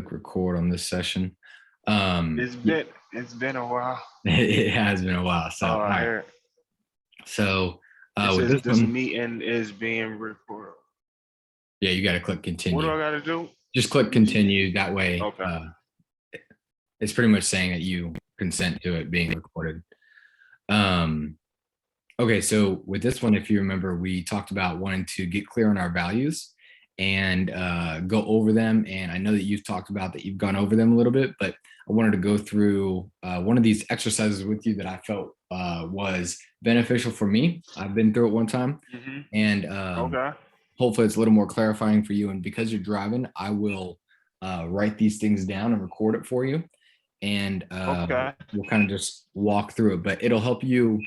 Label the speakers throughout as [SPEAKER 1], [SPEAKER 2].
[SPEAKER 1] click record on this session. Um, y-
[SPEAKER 2] It's been a while.
[SPEAKER 1] it has been a while. So, all
[SPEAKER 2] I
[SPEAKER 1] right.
[SPEAKER 2] heard
[SPEAKER 1] So,
[SPEAKER 2] it
[SPEAKER 1] with
[SPEAKER 2] says
[SPEAKER 1] this
[SPEAKER 2] this
[SPEAKER 1] one,
[SPEAKER 2] meeting is being recorded.
[SPEAKER 1] yeah, you got to click
[SPEAKER 2] What do
[SPEAKER 1] continue.
[SPEAKER 2] I gotta do?
[SPEAKER 1] Just click
[SPEAKER 2] Let me see.
[SPEAKER 1] continue. That way,
[SPEAKER 2] Okay.
[SPEAKER 1] it's pretty much saying that you consent to it being recorded. Um, okay, so with this one, if you remember, we talked about wanting to get clear on our values and go over them. And I know that you've talked about that you've gone over them a little bit, but I wanted to go through one of these exercises with you that I felt was beneficial for me. I've been through it one time,
[SPEAKER 2] hmm
[SPEAKER 1] and
[SPEAKER 2] Okay.
[SPEAKER 1] hopefully it's a little more clarifying for you. And because you're driving, I will write these things down and record it for you. And
[SPEAKER 2] Okay.
[SPEAKER 1] we'll kind of just walk through it, but it'll help you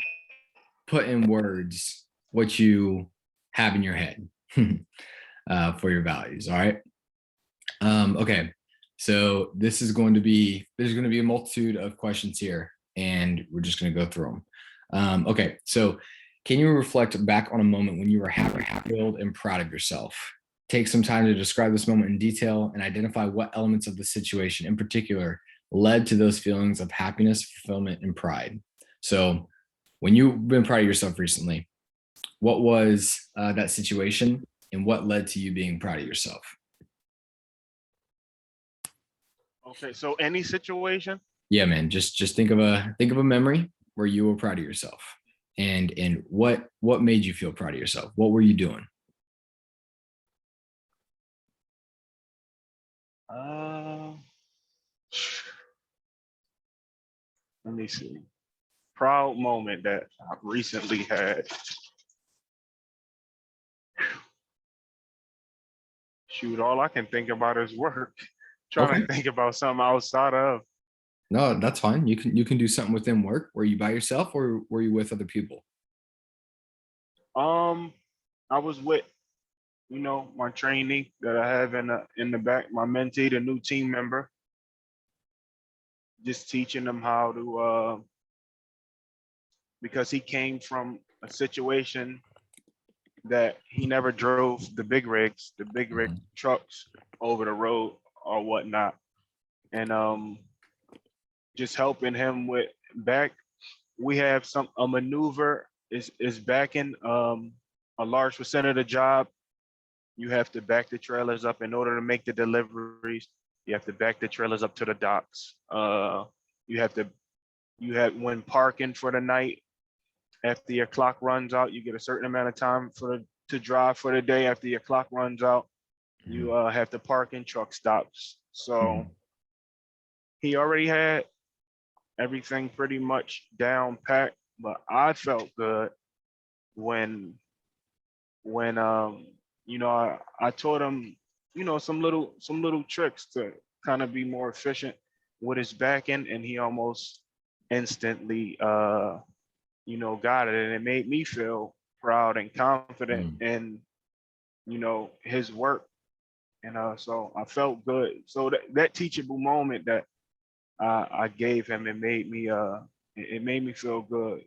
[SPEAKER 1] put in words what you have in your head for your values. All right. Okay. So there's going to be a multitude of questions here, and we're just going to go through them. Okay. So can you reflect back on a moment when you were happy, fulfilled, and proud of yourself? Take some time to describe this moment in detail and identify what elements of the situation in particular led to those feelings of happiness, fulfillment, and pride. So when you've been proud of yourself recently, what was that situation and what led to you being proud of yourself?
[SPEAKER 2] Okay. So any situation.
[SPEAKER 1] Yeah, man, just think of a memory where you were proud of yourself, and what made you feel proud of yourself? What were you doing?
[SPEAKER 2] Uh, Let me see. Proud moment that I recently had. Shoot, all I can think about is work. Trying
[SPEAKER 1] Okay.
[SPEAKER 2] to think about something outside of.
[SPEAKER 1] No, that's fine. You can do something within work. Were you by yourself or were you with other people?
[SPEAKER 2] Um, I was with my trainee that I have in the back, my mentee, the new team member, just teaching them how to because he came from a situation that he never drove the big rig
[SPEAKER 1] Mhm.
[SPEAKER 2] trucks over the road or whatnot. And just helping him with back. We have a maneuver is backing a large percent of the job. You have to back the trailers up in order to make the deliveries. You have to back the trailers up to the docks. You have to you have when parking for the night. After your clock runs out, you get a certain amount of time to drive for the day. After your clock runs out, you have to park in truck stops. So
[SPEAKER 1] Mhm.
[SPEAKER 2] he already had everything pretty much down packed, but I felt good when I taught him some little tricks to kind of be more efficient with his back end, and he almost instantly got it, and it made me feel proud and confident
[SPEAKER 1] Mhm.
[SPEAKER 2] in his work, and so I felt good. So that teachable moment that I gave him, it made me feel good.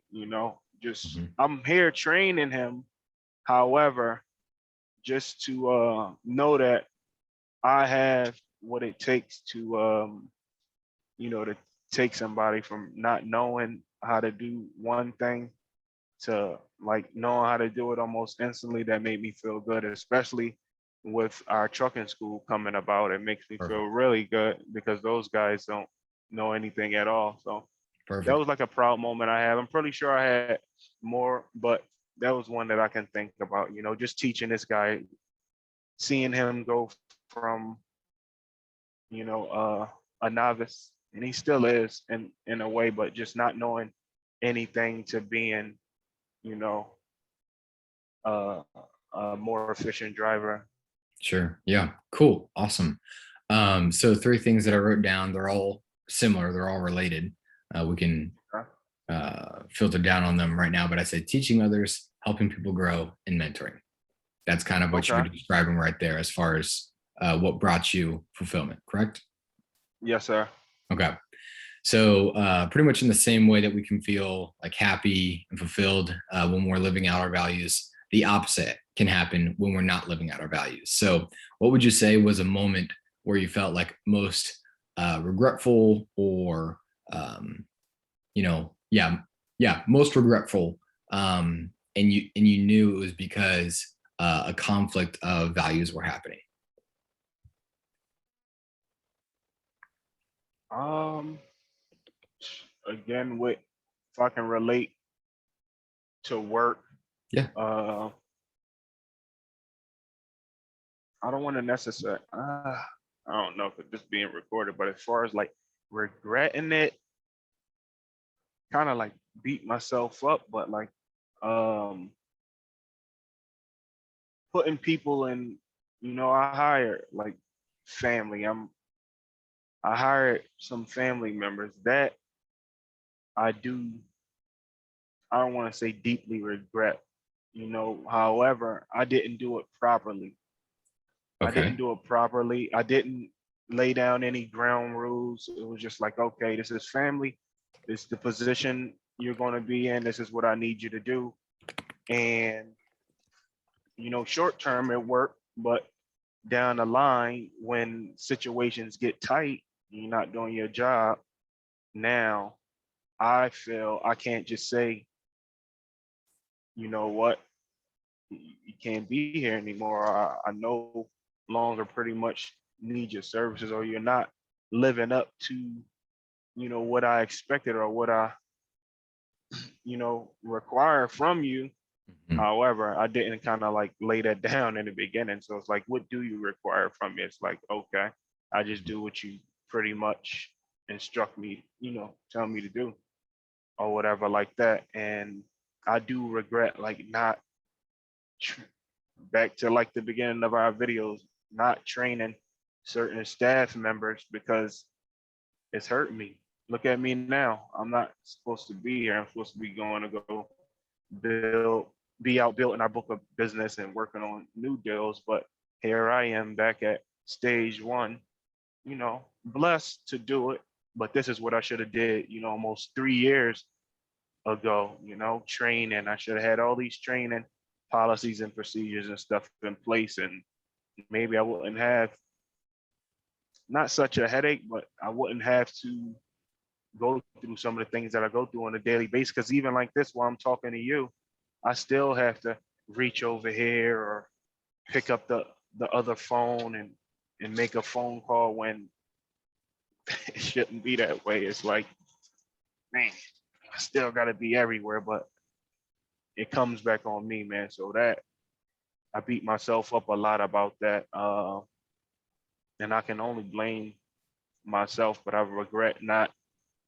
[SPEAKER 2] Just
[SPEAKER 1] Mhm.
[SPEAKER 2] I'm here training him. However, just to know that I have what it takes to take somebody from not knowing how to do one thing to like knowing how to do it almost instantly. That made me feel good, especially with our trucking school coming about. It makes me feel
[SPEAKER 1] Perfect.
[SPEAKER 2] really good because those guys don't know anything at all. So that
[SPEAKER 1] Perfect.
[SPEAKER 2] was like a proud moment I have. I'm pretty sure I had more, but that was one that I can think about. Just teaching this guy, seeing him go from a novice, and he still is in a way, but just not knowing anything to being you know uh, a more efficient driver.
[SPEAKER 1] Sure. Yeah. Cool. Awesome. So three things that I wrote down, they're all similar, they're all related. We can
[SPEAKER 2] Okay.
[SPEAKER 1] filter down on them right now, but I said teaching others, helping people grow, and mentoring. That's kind of what you
[SPEAKER 2] Okay.
[SPEAKER 1] were describing right there as far as what brought you fulfillment, correct?
[SPEAKER 2] Yes, sir.
[SPEAKER 1] Okay. So pretty much in the same way that we can feel like happy and fulfilled when we're living out our values, the opposite can happen when we're not living out our values. So what would you say was a moment where you felt like most regretful, or most regretful, and you knew it was because a conflict of values were happening?
[SPEAKER 2] Um, again, with if I can relate to work,
[SPEAKER 1] Yeah.
[SPEAKER 2] uh, I don't want to necessarily. I don't know if it's just being recorded, but as far as like regretting it, kind of like beat myself up, but like um putting people in, I hired like family. I hired some family members that I do, I don't want to say deeply regret, however, I didn't do it properly. I
[SPEAKER 1] Okay.
[SPEAKER 2] didn't do it properly. I didn't lay down any ground rules. It was just like, okay, this is family. This is the position you're going to be in. This is what I need you to do. And, short term it worked, but down the line, when situations get tight, you're not doing your job. Now, I feel I can't just say, you know what, you can't be here anymore. I no longer pretty much need your services, or you're not living up to, what I expected or what I, require from you.
[SPEAKER 1] Mhm.
[SPEAKER 2] However, I didn't kind of like lay that down in the beginning. So it's like, what do you require from me? It's like, okay, I just do what you pretty much instruct me, tell me to do or whatever like that. And I do regret like not back to like the beginning of our videos, not training certain staff members because it's hurting me. Look at me now. I'm not supposed to be here. I'm supposed to be going to go build, be out building our book of business and working on new deals. But here I am back at stage one, blessed to do it. But this is what I should have did, almost 3 years ago, training. I should have had all these training policies and procedures and stuff in place. And maybe I wouldn't have not such a headache, but I wouldn't have to go through some of the things that I go through on a daily basis. Because even like this, while I'm talking to you, I still have to reach over here or pick up the other phone and make a phone call when it shouldn't be that way. It's like, man, I still got to be everywhere, but it comes back on me, man. So that I beat myself up a lot about that, and I can only blame myself. But I regret not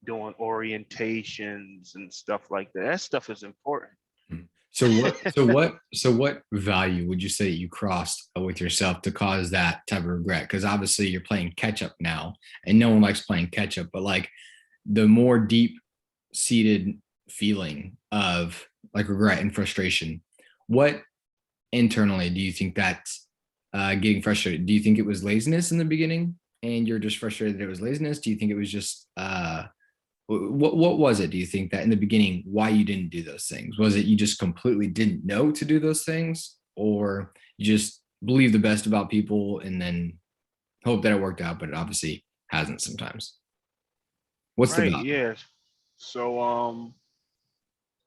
[SPEAKER 2] doing orientations and stuff like that. That stuff is important.
[SPEAKER 1] Mhm. So what value would you say you crossed with yourself to cause that type of regret? Because obviously you're playing catch up now, and no one likes playing catch up. But like the more deep seated feeling of like regret and frustration, what internally do you think that's getting frustrated? Do you think it was laziness in the beginning, and you're just frustrated that it was laziness? Do you think it was just what was it, do you think, that in the beginning why you didn't do those things? Was it you just completely didn't know to do those things, or you just believe the best about people and then hope that it worked out, but it obviously hasn't sometimes? What's the
[SPEAKER 2] Right,
[SPEAKER 1] value?
[SPEAKER 2] yes. So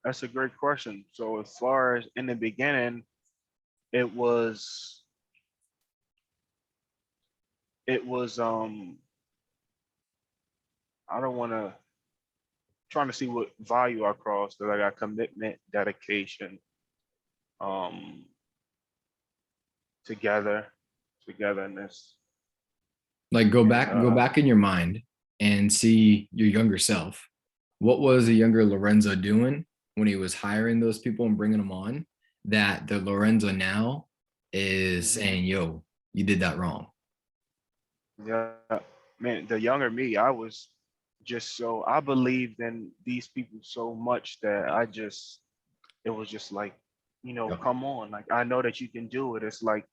[SPEAKER 2] that's a great question. So as far as in the beginning, it was it was I don't want to trying to see what value I crossed, that I got commitment, dedication, um together, togetherness.
[SPEAKER 1] Like go
[SPEAKER 2] And
[SPEAKER 1] back, go back in your mind and see your younger self. What was the younger Lorenzo doing when he was hiring those people and bringing them on, that the Lorenzo now is
[SPEAKER 2] mhm,
[SPEAKER 1] saying, yo, you did that wrong?
[SPEAKER 2] yeah, man, the younger me, I was just so I believed in these people so much that it was just like,
[SPEAKER 1] Yep.
[SPEAKER 2] come on, like I know that you can do it. It's like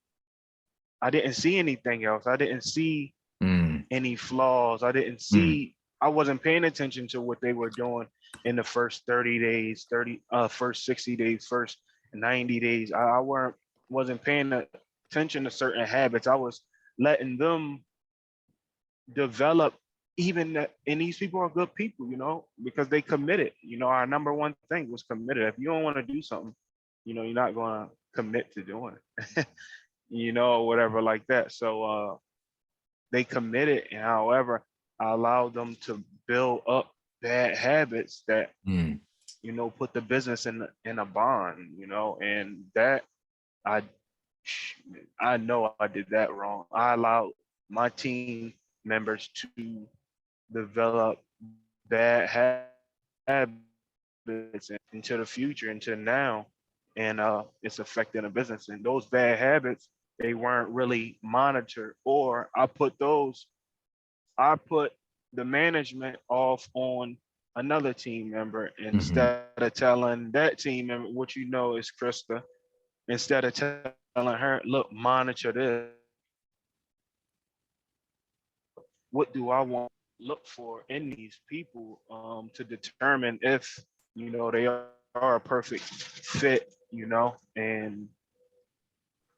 [SPEAKER 2] I didn't see anything else. I didn't see
[SPEAKER 1] Mm,
[SPEAKER 2] any flaws.
[SPEAKER 1] mm.
[SPEAKER 2] I wasn't paying attention to what they were doing in the first 30 days, first 60 days, first 90 days. I wasn't paying attention to certain habits. I was letting them develop even that, and these people are good people, because they committed. Our number one thing was committed. If you don't want to do something, you're not going to commit to doing it, or whatever like that. So they committed, and however, I allowed them to build up bad habits that
[SPEAKER 1] Mm.
[SPEAKER 2] put the business in a bond, and that I I know I did that wrong. I allowed my team members to develop bad habits into the future, into now, and it's affecting the business. And those bad habits, they weren't really monitored, or I put the management off on another team member
[SPEAKER 1] Mhm.
[SPEAKER 2] instead of telling that team member, what is Krista, instead of telling her, look, monitor this. What do I want to look for in these people, to determine if they are a perfect fit, and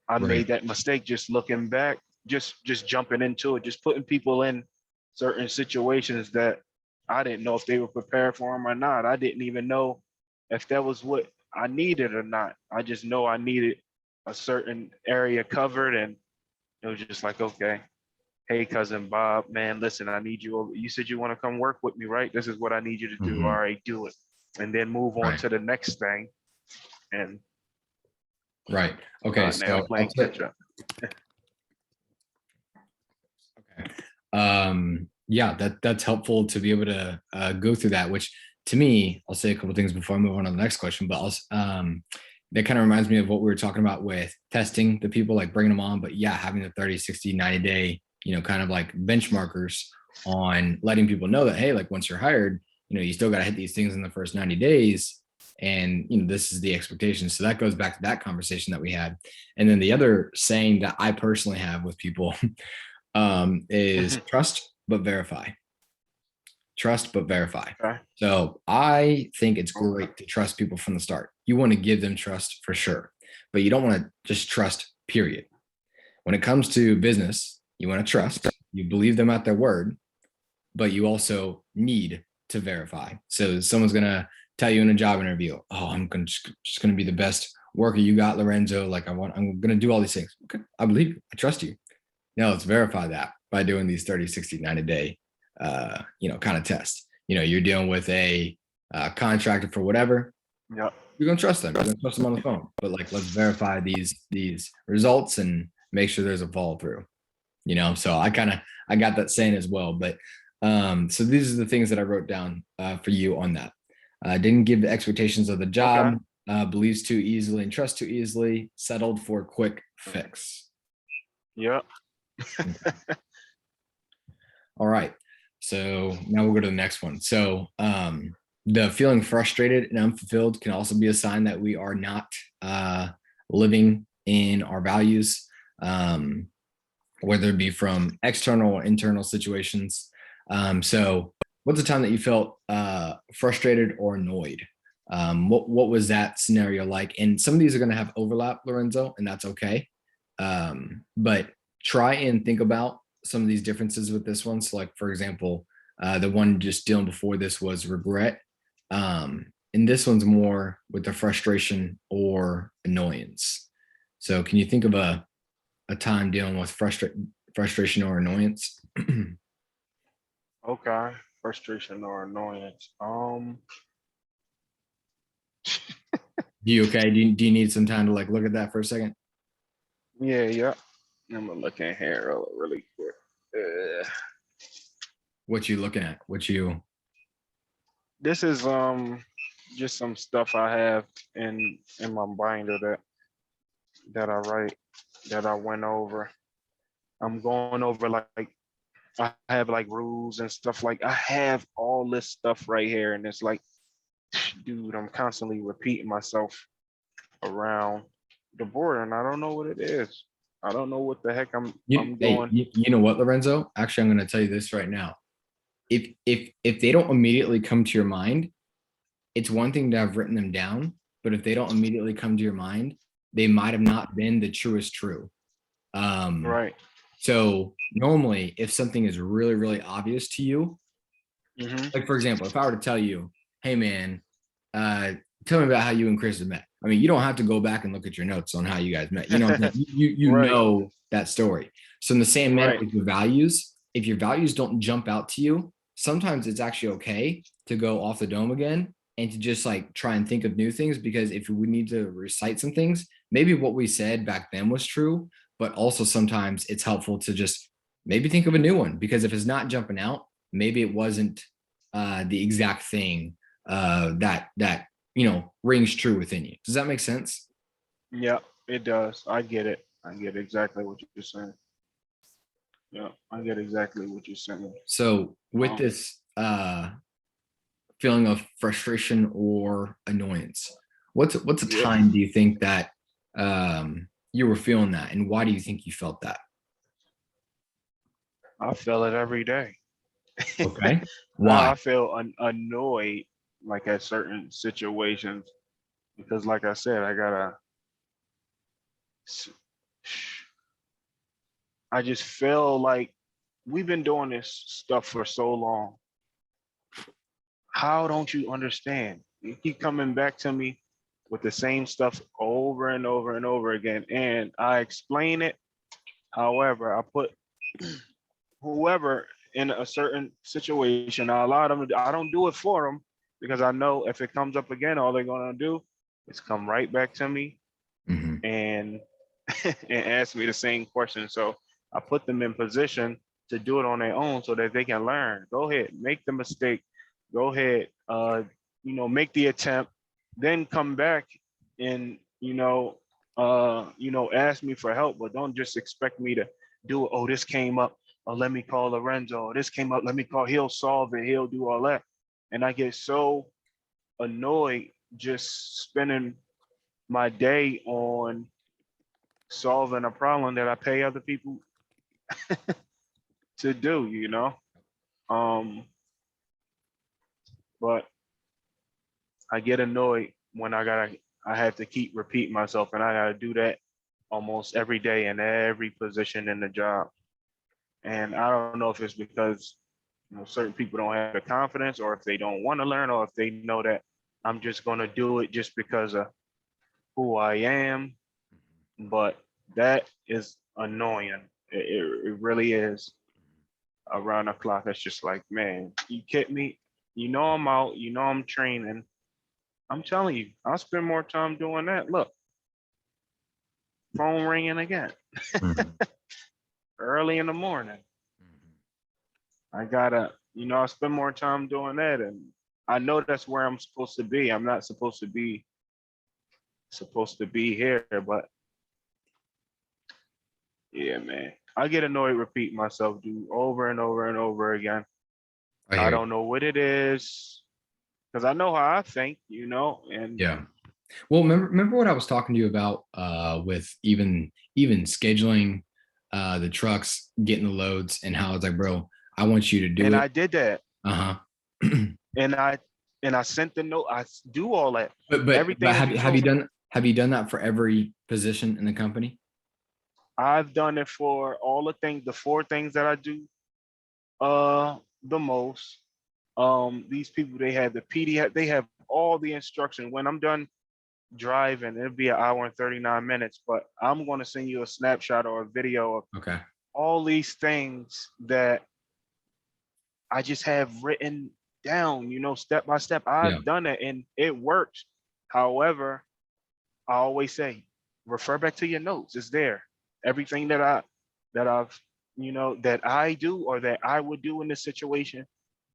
[SPEAKER 2] I
[SPEAKER 1] Right.
[SPEAKER 2] made that mistake just looking back, just jumping into it, just putting people in certain situations that I didn't know if they were prepared for them or not. I didn't even know if that was what I needed or not. I just know I needed a certain area covered, and it was just like, okay, hey, cousin Bob, man, listen, I need you over. You said you want to come work with me, right? This is what I need you to do. All
[SPEAKER 1] Mhm.
[SPEAKER 2] right, do it. And then move on
[SPEAKER 1] Right.
[SPEAKER 2] to the next thing, and
[SPEAKER 1] Right. Okay.
[SPEAKER 2] now
[SPEAKER 1] So I'll
[SPEAKER 2] playing
[SPEAKER 1] say,
[SPEAKER 2] catch up.
[SPEAKER 1] okay. Yeah, that's helpful to be able to go through that, which to me, I'll say a couple things before I move on to the next question, but that kind of reminds me of what we were talking about with testing the people, like bringing them on, but yeah, having the 30, 60, 90 day, kind of like benchmarkers on letting people know that, hey, like once you're hired, you still got to hit these things in the first 90 days. And, this is the expectation. So that goes back to that conversation that we had. And then the other saying that I personally have with people is trust but verify. Trust but verify.
[SPEAKER 2] Okay.
[SPEAKER 1] So I think it's
[SPEAKER 2] Okay.
[SPEAKER 1] great to trust people from the start. You want to give them trust for sure, but you don't want to just trust, period. When it comes to business, you want to trust, you believe them at their word, but you also need to verify. So someone's going to tell you in a job interview, oh, just going to be the best worker you got, Lorenzo. Like I'm going to do all these things. Okay. I believe you. I trust you. Now let's verify that by doing these 30, 60, 90 day, kind of tests. You're dealing with a contractor for whatever.
[SPEAKER 2] Yep.
[SPEAKER 1] You're going to trust them. You're going to trust them on the phone. But like, let's verify these results and make sure there's a follow through. So I got that saying as well. But so these are the things that I wrote down for you on that. Didn't give the expectations of the
[SPEAKER 2] Okay.
[SPEAKER 1] job, believes too easily and trust too easily, settled for a quick fix.
[SPEAKER 2] Yep.
[SPEAKER 1] Okay. All right. So now we'll go to the next one. So the feeling frustrated and unfulfilled can also be a sign that we are not living in our values, whether it be from external or internal situations. So what's the time that you felt frustrated or annoyed? What was that scenario like? And some of these are going to have overlap, Lorenzo, and that's okay. But try and think about some of these differences with this one. So like, for example, the one just dealing before this was regret. And this one's more with the frustration or annoyance. So can you think of a time dealing with frustration or annoyance?
[SPEAKER 2] Okay. Frustration or annoyance.
[SPEAKER 1] Do you okay? Do you need some time to like look at that for a second?
[SPEAKER 2] Yeah, yeah. I'm gonna look in here really quick.
[SPEAKER 1] What you looking at? What you
[SPEAKER 2] This is just some stuff I have in my binder that I write, that I went over. I'm going over, like, I have like rules and stuff. Like, I have all this stuff right here, and it's like, dude, I'm constantly repeating myself around the board, and I don't know what it is. I don't know what the heck I'm
[SPEAKER 1] hey,
[SPEAKER 2] doing.
[SPEAKER 1] you know what, Lorenzo? Actually, I'm going to tell you this right now. If they don't immediately come to your mind, it's one thing to have written them down, but if they don't immediately come to your mind, they might have not been the truest true. Um,
[SPEAKER 2] Right.
[SPEAKER 1] So normally, if something is really, really obvious to you,
[SPEAKER 2] Mm-hmm.
[SPEAKER 1] like for example, if I were to tell you, "Hey, man, uh, tell me about how you and Chris have met." I mean, you don't have to go back and look at your notes on how you guys met. You know, what I'm saying? You
[SPEAKER 2] Right,
[SPEAKER 1] know that story. So in the same manner
[SPEAKER 2] right.
[SPEAKER 1] with your values, if your values don't jump out to you, sometimes it's actually okay to go off the dome again and to just like try and think of new things. Because if we need to recite some things, maybe what we said back then was true, but also sometimes it's helpful to just maybe think of a new one. Because if it's not jumping out, maybe it wasn't the exact thing that rings true within you. Does that make sense?
[SPEAKER 2] Yeah, it does. I get it. I get exactly what you're saying. Yeah, I get exactly what you're saying.
[SPEAKER 1] So with
[SPEAKER 2] Um,
[SPEAKER 1] this feeling of frustration or annoyance, what's a
[SPEAKER 2] yeah,
[SPEAKER 1] time do you think that you were feeling that, and why do you think you felt that?
[SPEAKER 2] I feel it every day.
[SPEAKER 1] Okay,
[SPEAKER 2] I
[SPEAKER 1] why?
[SPEAKER 2] feel annoyed like at certain situations because, like I said, s- I just feel like we've been doing this stuff for so long. How don't you understand? You keep coming back to me with the same stuff over and over and over again, and I explain it. However, I put whoever in a certain situation. I allow them. I don't do it for them because I know if it comes up again, all they're gonna do is come right back to me
[SPEAKER 1] Mhm.
[SPEAKER 2] and and ask me the same question. So I put them in position to do it on their own so that they can learn. Go ahead, make the mistake. Go ahead, make the attempt, then come back and ask me for help. But don't just expect me to do it. Oh, this came up. Oh, let me call Lorenzo. This came up. Let me call. He'll solve it. He'll do all that. And I get so annoyed just spending my day on solving a problem that I pay other people to do. Um, but I get annoyed when I have to keep repeating myself and I gotta do that almost every day in every position in the job. And I don't know if it's because certain people don't have the confidence or if they don't want to learn or if they know that I'm just gonna do it just because of who I am. But that is annoying. It really is. Around the clock. It's just like, man, you kidding me? You know I'm out. You know I'm training. I'm telling you, I'll spend more time doing that. Look, phone ringing again
[SPEAKER 1] Mhm.
[SPEAKER 2] early in the morning. I gotta, I spend more time doing that, and I know that's where I'm supposed to be. I'm not supposed to be here, but yeah, man, I get annoyed repeating myself, do over and over and over again.
[SPEAKER 1] I
[SPEAKER 2] I
[SPEAKER 1] hear you.
[SPEAKER 2] don't know what it is because I know how I think, and
[SPEAKER 1] Yeah. Well, remember what I was talking to you about with even scheduling the trucks, getting the loads, and how it's like, bro, I want you to do
[SPEAKER 2] and
[SPEAKER 1] it.
[SPEAKER 2] I did that.
[SPEAKER 1] Uh-huh.
[SPEAKER 2] and I and I sent the note. I do all that.
[SPEAKER 1] But
[SPEAKER 2] Everything that
[SPEAKER 1] have
[SPEAKER 2] you
[SPEAKER 1] you have
[SPEAKER 2] told
[SPEAKER 1] you
[SPEAKER 2] me,
[SPEAKER 1] done that for every position in the company?
[SPEAKER 2] I've done it for all the four things that I do the most. These people they have the PDF, they have all the instruction. When I'm done driving, it'll be an hour and 39 minutes, but I'm gonna send you a snapshot or a video of
[SPEAKER 1] Okay.
[SPEAKER 2] all these things that I just have written down, step by step.
[SPEAKER 1] Yeah.
[SPEAKER 2] I've done it and it works. However, I always say, refer back to your notes. It's there. Everything that I've that I do or that I would do in this situation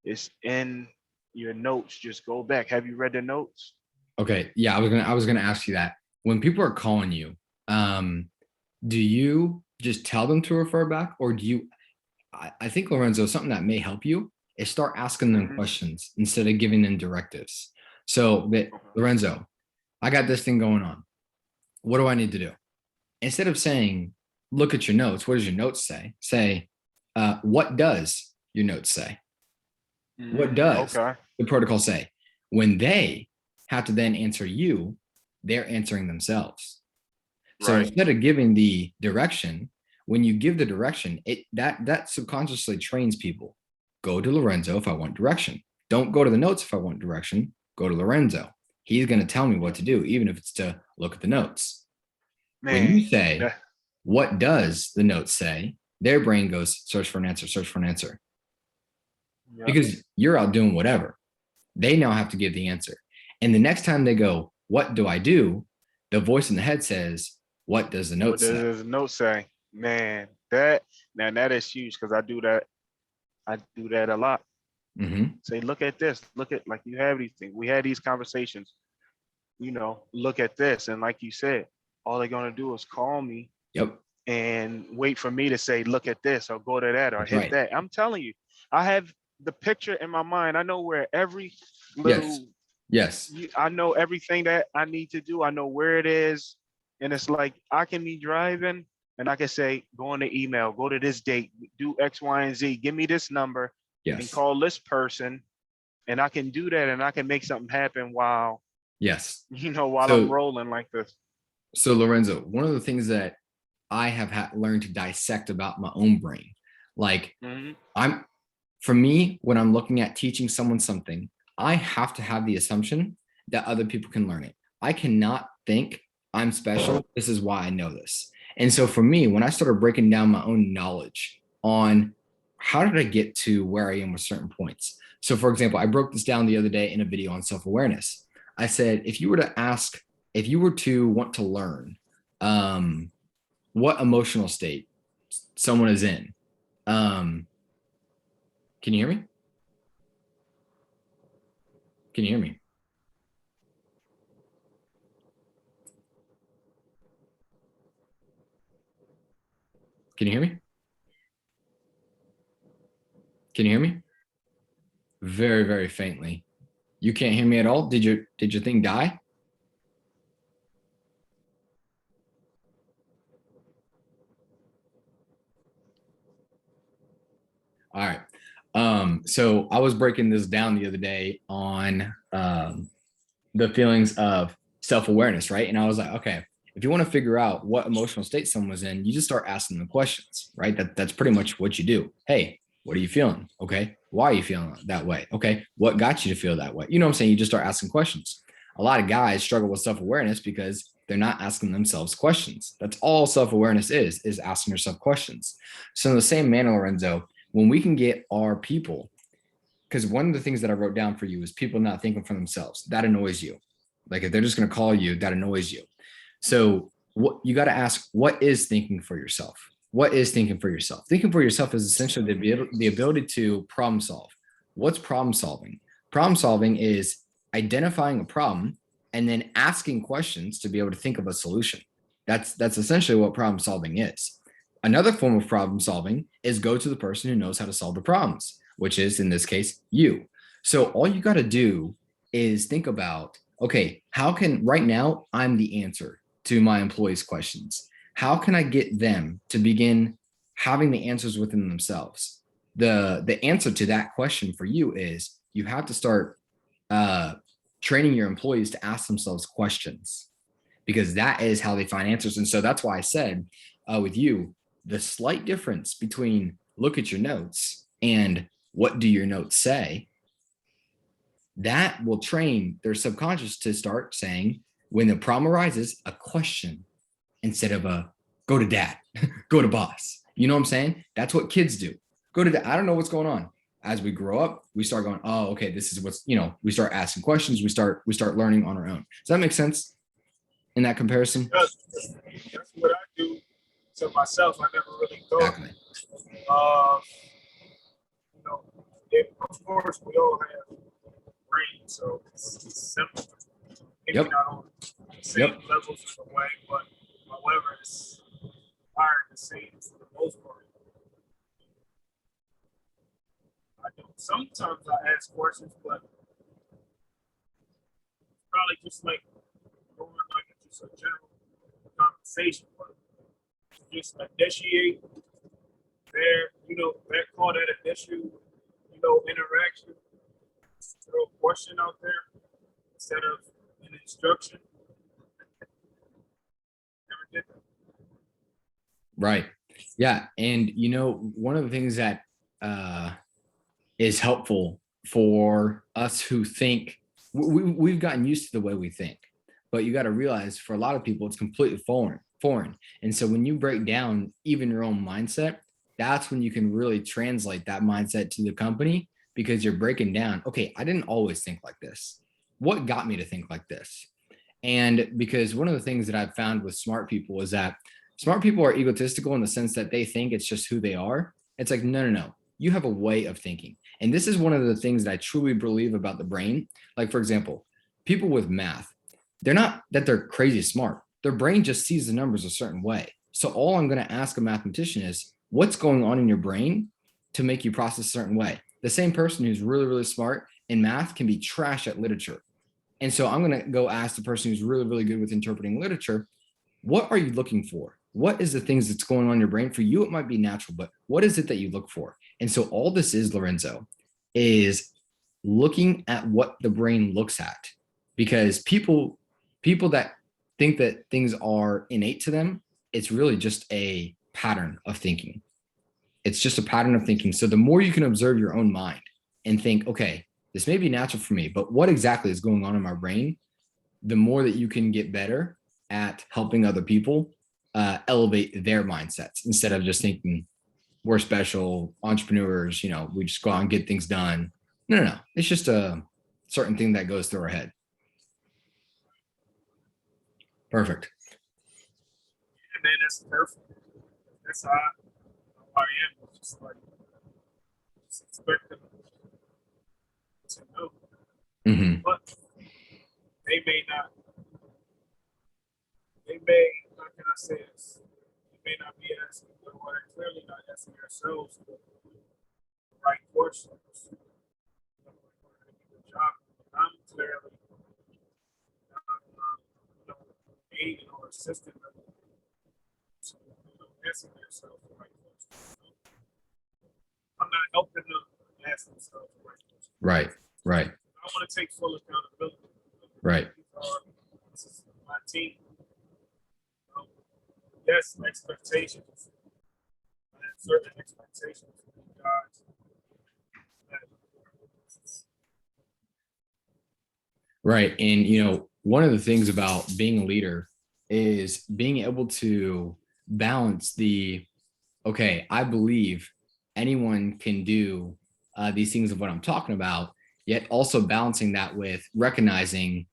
[SPEAKER 2] is in your notes. Just go back. Have you read the notes?
[SPEAKER 1] Okay. Yeah, I was gonna ask you that. When people are calling you, um, do you just tell them to refer back, or do you I think Lorenzo, something that may help you is start asking them
[SPEAKER 2] Hmm.
[SPEAKER 1] questions instead of giving them directives. So that
[SPEAKER 2] Okay.
[SPEAKER 1] Lorenzo, I got this thing going on. What do I need to do? Instead of saying, look at your notes, what does your notes say? Say, what does your notes say? What does
[SPEAKER 2] Okay.
[SPEAKER 1] the protocol say? When they have to then answer you, they're answering themselves. So
[SPEAKER 2] Right.
[SPEAKER 1] instead of giving the direction, when you give the direction, that subconsciously trains people. Go to Lorenzo if I want direction. Don't go to the notes if I want direction. Go to Lorenzo. He's going to tell me what to do, even if it's to look at the notes. When
[SPEAKER 2] Man,
[SPEAKER 1] you say, what does the notes say? Their brain goes, search for an answer, search for an answer.
[SPEAKER 2] yeah.
[SPEAKER 1] Because you're out doing whatever. They now have to give the answer. And the next time they go, what do I do? The voice in the head says, what does the note
[SPEAKER 2] What
[SPEAKER 1] say?
[SPEAKER 2] does the note say? Man, that is huge because I do that. I do that a lot.
[SPEAKER 1] Mm-hmm.
[SPEAKER 2] Say, look at this. Look at, like, you have these things. We had these conversations. Look at this. And like you said, all they're gonna do is call me.
[SPEAKER 1] Yep.
[SPEAKER 2] And wait for me to say, look at this, or go to that, or
[SPEAKER 1] That's
[SPEAKER 2] hit
[SPEAKER 1] right.
[SPEAKER 2] that. I'm telling you, I have the picture in my mind. I know where every little,
[SPEAKER 1] yes.
[SPEAKER 2] I know everything that I need to do. I know where it is. And it's like, I can be driving and I can say, go on the email, go to this date, do X, Y, and Z, give me this number and
[SPEAKER 1] Yes.
[SPEAKER 2] call this person. And I can do that and I can make something happen while,
[SPEAKER 1] Yes.
[SPEAKER 2] while I'm rolling like this.
[SPEAKER 1] So Lorenzo, one of the things that I have learned to dissect about my own brain, like for me, when I'm looking at teaching someone something, I have to have the assumption that other people can learn it. I cannot think I'm special. This is why I know this. And so for me, when I started breaking down my own knowledge on how did I get to where I am with certain points. So for example, I broke this down the other day in a video on self-awareness. I said, if you were to want to learn what emotional state someone is in, can you hear me? Can you hear me? Can you hear me? Can you hear me? Very, very faintly. You can't hear me at all? Did your thing die? All right. So I was breaking this down the other day on the feelings of self-awareness, right? And I was like, okay, if you want to figure out what emotional state someone was in, you just start asking them questions, right? That's pretty much what you do. Hey, what are you feeling? Okay. Why are you feeling that way? Okay. What got you to feel that way? You know what I'm saying? You just start asking questions. A lot of guys struggle with self-awareness because they're not asking themselves questions. That's all self-awareness is asking yourself questions. So in the same manner, Lorenzo, when we can get our people, because one of the things that I wrote down for you is people not thinking for themselves. That annoys you. Like if they're just going to call you, that annoys you. So what you got to ask, what is thinking for yourself? What is thinking for yourself? Thinking for yourself is essentially the ability to problem solve. What's problem solving? Problem solving is identifying a problem and then asking questions to be able to think of a solution. That's essentially what problem solving is. Another form of problem solving is go to the person who knows how to solve the problems, which is in this case, you. So all you got to do is think about, okay, how can right now I'm the answer to my employees' questions. How can I get them to begin having the answers within themselves? The answer to that question for you is you have to start training your employees to ask themselves questions, because that is how they find answers. And so that's why I said with you, the slight difference between look at your notes and what do your notes say, that will train their subconscious to start saying, when the problem arises, a question instead of a go to dad, go to boss. You know what I'm saying? That's what kids do. Go to dad. I don't know what's going on. As we grow up, we start going, oh, okay, this is what's, we start asking questions. We start learning on our own. Does that make sense in that comparison?
[SPEAKER 3] That's what I do to myself. I never really thought.
[SPEAKER 1] Exactly.
[SPEAKER 3] Of course, we all have brains, so it's simple. Maybe not on the same levels in a way, but however, it's hard the same for the most part. I do. Sometimes I ask questions, but probably just like going like just a general conversation, but just initiate that call, that initial, interaction, throw a question out there instead of an instruction. Never did that.
[SPEAKER 1] Right. Yeah. And, you know, one of the things that is helpful for us who think we've gotten used to the way we think, but you got to realize for a lot of people, it's completely foreign. And so when you break down even your own mindset, that's when you can really translate that mindset to the company because you're breaking down, okay, I didn't always think like this. What got me to think like this? And because one of the things that I've found with smart people is that smart people are egotistical in the sense that they think it's just who they are. It's like, no, no, no. You have a way of thinking. And this is one of the things that I truly believe about the brain. Like, for example, people with math, they're not that they're crazy smart. Their brain just sees the numbers a certain way. So all I'm going to ask a mathematician is what's going on in your brain to make you process a certain way. The same person who's really, really smart in math can be trash at literature. And so I'm going to go ask the person who's really, really good with interpreting literature, what are you looking for? What is the things that's going on in your brain? For you, it might be natural, but what is it that you look for? And so all this is, Lorenzo, is looking at what the brain looks at. Because people that think that things are innate to them, it's really just a pattern of thinking. It's just a pattern of thinking. So the more you can observe your own mind and think, okay, this may be natural for me, but what exactly is going on in my brain? The more that you can get better at helping other people elevate their mindsets instead of just thinking we're special entrepreneurs, you know, we just go out and get things done. No, no, no. It's just a certain thing that goes through our head. Perfect.
[SPEAKER 3] And then that's perfect. That's how I am. It's just like, just expect them to know.
[SPEAKER 1] Mm-hmm.
[SPEAKER 3] But they may not, they may, how can I say this? They may not be asking, or they're clearly not asking themselves the right questions. Job. I'm clearly aiding or assisting them to answer themselves the right questions. I'm not helping them ask themselves the right questions.
[SPEAKER 1] Right. Right.
[SPEAKER 3] I want to take full accountability.
[SPEAKER 1] Right.
[SPEAKER 3] This is my team. Yes, expectations. I have certain expectations from guys.
[SPEAKER 1] Right. And, you know, one of the things about being a leader is being able to balance the, okay, I believe anyone can do these things of what I'm talking about, yet also balancing that with recognizing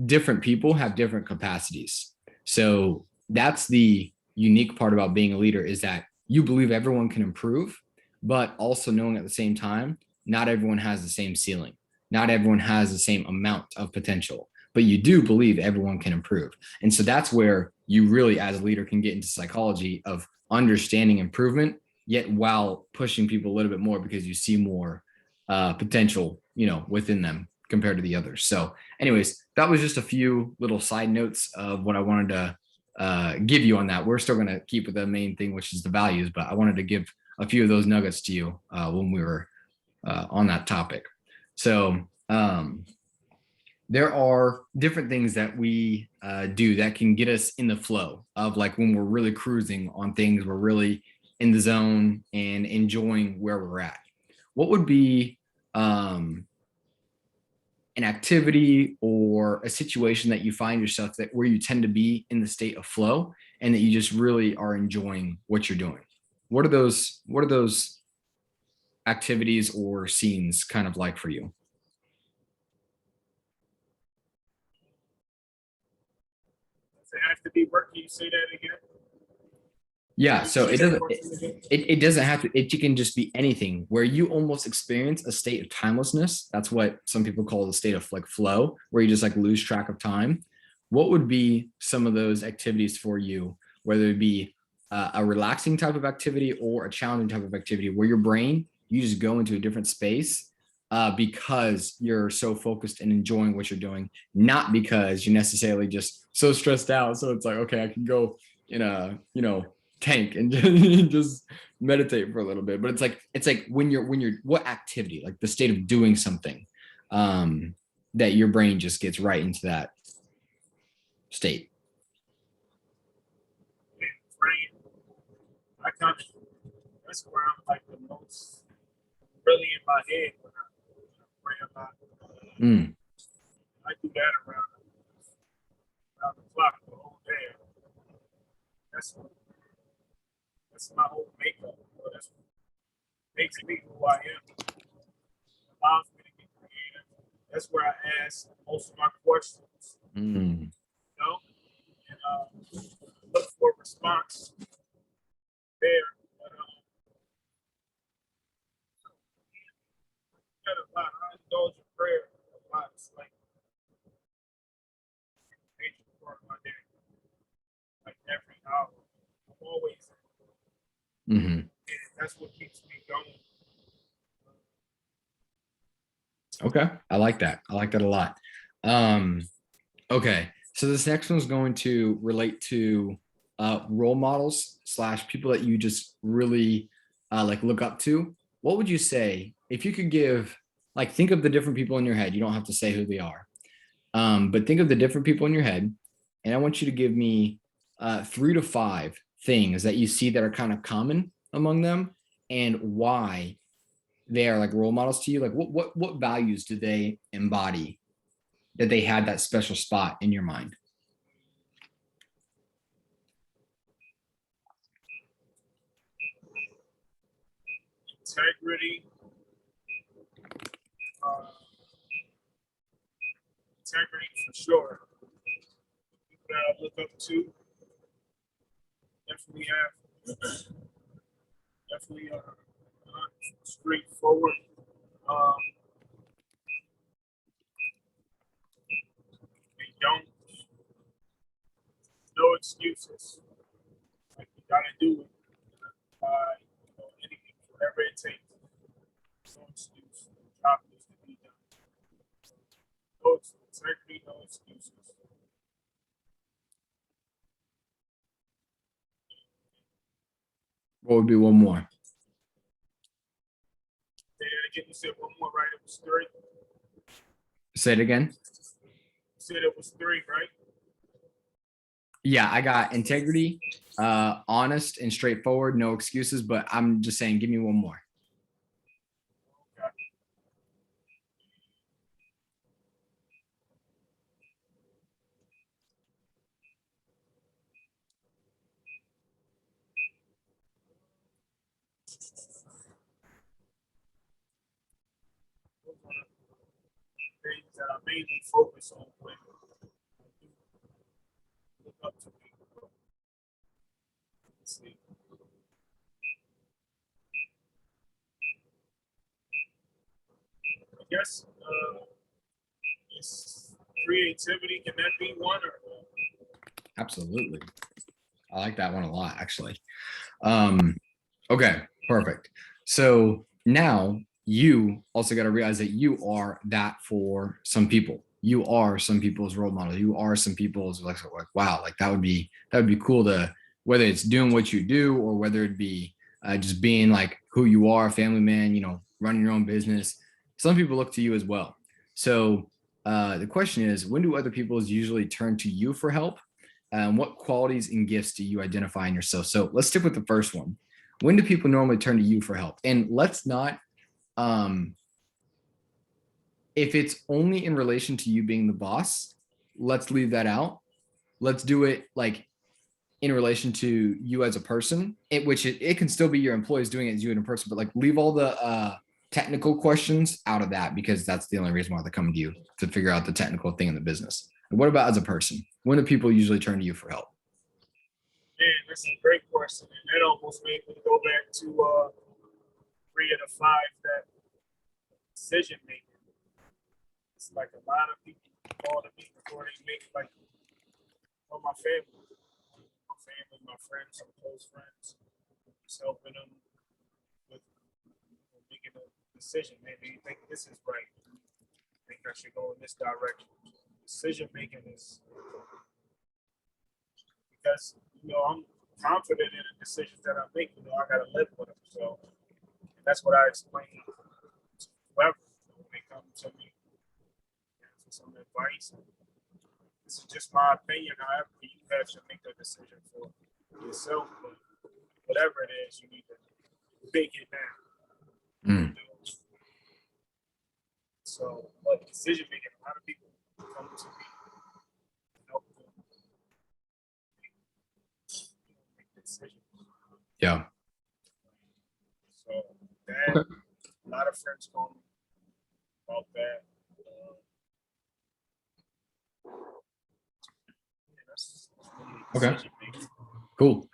[SPEAKER 1] different people have different capacities. So that's the unique part about being a leader is that you believe everyone can improve, but also knowing at the same time, not everyone has the same ceiling. Not everyone has the same amount of potential, but you do believe everyone can improve. And so that's where you really, as a leader, can get into psychology of understanding improvement, yet while pushing people a little bit more because you see more potential, you know, within them compared to the others. So anyways, that was just a few little side notes of what I wanted to give you on that. We're still going to keep with the main thing, which is the values, but I wanted to give a few of those nuggets to you when we were on that topic. So there are different things that we do that can get us in the flow of like when we're really cruising on things, we're really in the zone and enjoying where we're at. What would be an activity or a situation that you find yourself that where you tend to be in the state of flow and that you just really are enjoying what you're doing? What are those activities or scenes kind of like for you?
[SPEAKER 3] Does it have to be work? Can you say that again?
[SPEAKER 1] Yeah, so it doesn't have to, it can just be anything where you almost experience a state of timelessness. That's what some people call the state of like flow, where you just like lose track of time. What would be some of those activities for you, whether it be a relaxing type of activity or a challenging type of activity where your brain, you just go into a different space because you're so focused and enjoying what you're doing, not because you're necessarily just so stressed out. So it's like, okay, I can go in a, you know, tank and just meditate for a little bit. But it's like when you're what activity, like the state of doing something that your brain just gets right into that state.
[SPEAKER 3] Praying. I kind of, that's where I'm like the most really in my head when I pray a lot.
[SPEAKER 1] Mm,
[SPEAKER 3] I do that around the clock the whole day. That's my whole makeup. That's what makes me who I am. Allows me to get creative. That's where I ask most of my questions,
[SPEAKER 1] mm.
[SPEAKER 3] and look for a response there. But got a lot. I indulge in prayer a lot. It's like a major part of my day. Like every hour, I'm always.
[SPEAKER 1] Hmm.
[SPEAKER 3] And that's what keeps me going.
[SPEAKER 1] Okay. I like that. I like that a lot. Um, okay. So this next one's going to relate to role models slash people that you just really like look up to. What would you say if you could give, like, think of the different people in your head? You don't have to say who they are. But think of the different people in your head, and I want you to give me 3 to 5 things that you see that are kind of common among them, and why they are like role models to you. Like, what values do they embody that they had that special spot in your mind?
[SPEAKER 3] Integrity, uh, integrity for sure. People that I look up to definitely definitely straightforward. Um, and don't no excuses. Like you gotta do it. Anything, whatever it takes. No excuse. Job needs to be done. No integrity, no excuses.
[SPEAKER 1] What would be one more?
[SPEAKER 3] Say that again. You said one more, right? It was three.
[SPEAKER 1] Say it again.
[SPEAKER 3] You said it was three, right?
[SPEAKER 1] Yeah, I got integrity, honest and straightforward, no excuses. But I'm just saying, give me one more.
[SPEAKER 3] Okay. Those are the things that I mainly focus on when I do look up to people. Let's see. I guess it's creativity. Can that be one or?
[SPEAKER 1] Absolutely. I like that one a lot, actually. Okay, perfect. So now you also got to realize that you are that for some people. You are some people's role model. You are some people's like wow, like that would be cool to, whether it's doing what you do or whether it be just being like who you are, family man, running your own business. Some people look to you as well. So the question is, when do other people usually turn to you for help? What qualities and gifts do you identify in yourself? So let's stick with the first one. When do people normally turn to you for help? And let's not, um, if it's only in relation to you being the boss, let's leave that out. Let's do it like in relation to you as a person, which it can still be your employees doing it as you in a person, but like leave all the technical questions out of that, because that's the only reason why they're coming to you, to figure out the technical thing in the business. And what about as a person? When do people usually turn to you for help?
[SPEAKER 3] Man, that's a great question, and that almost made me go back to 3 of the 5 that decision making. It's like a lot of people call to me before they make like for my family, my friends, some close friends, just helping them with making a decision. Maybe you think this is right. I think I should go in this direction. Decision making is because I'm confident in the decisions that I make. I got to live with them. So and that's what I explain to whoever when they come to me for some advice. This is just my opinion. However, you have to make the decision for yourself. But whatever it is, you need to bake it down.
[SPEAKER 1] Mm.
[SPEAKER 3] You know? So, but decision making, a lot of people come to me to help them make decisions.
[SPEAKER 1] Yeah.
[SPEAKER 3] So that
[SPEAKER 1] Okay.
[SPEAKER 3] a lot of friends call me about that. Yeah, that's really
[SPEAKER 1] Okay.
[SPEAKER 3] decision making.
[SPEAKER 1] Cool.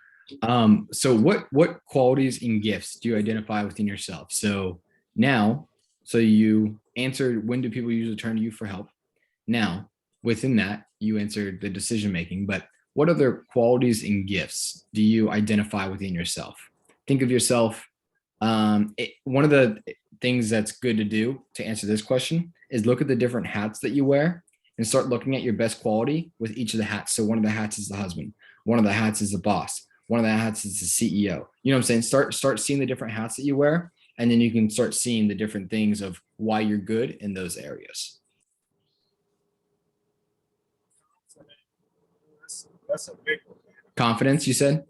[SPEAKER 1] So what qualities and gifts do you identify within yourself? So now, so you answered when do people usually turn to you for help? Now, within that, you answered the decision making, but what other qualities and gifts do you identify within yourself? Think of yourself. One of the things that's good to do to answer this question is look at the different hats that you wear and start looking at your best quality with each of the hats. So one of the hats is the husband, one of the hats is the boss, one of the hats is the CEO. You know what I'm saying? Start seeing the different hats that you wear, and then you can start seeing the different things of why you're good in those areas.
[SPEAKER 3] That's a big one.
[SPEAKER 1] Confidence, you said?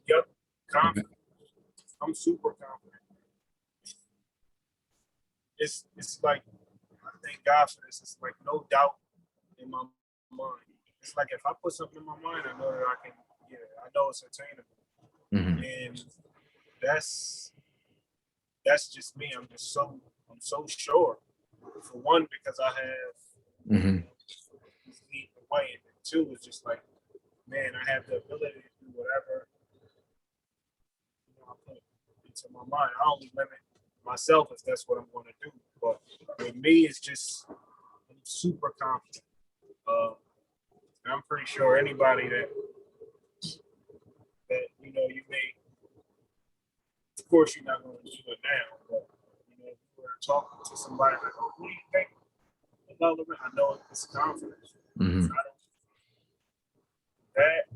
[SPEAKER 3] Yep,
[SPEAKER 1] Okay.
[SPEAKER 3] confident. I'm super confident. It's like I thank God for this. It's like no doubt in my mind. It's like if I put something in my mind, I know that I can get it. I know it's attainable,
[SPEAKER 1] Mhm.
[SPEAKER 3] and that's just me. I'm so sure. For one, because I have
[SPEAKER 1] Mhm.
[SPEAKER 3] this lead the way, and then two, it's just like, man, I have the ability to do whatever I put into my mind. I only limit myself if that's what I'm going to do. But with me, it's just I'm super confident. And I'm pretty sure anybody that you may, of course, you're not going to do it now, but if you were talking to somebody like, oh, what do you think about Lorenzo? I know it's confidence.
[SPEAKER 1] Mhm.
[SPEAKER 3] I don't that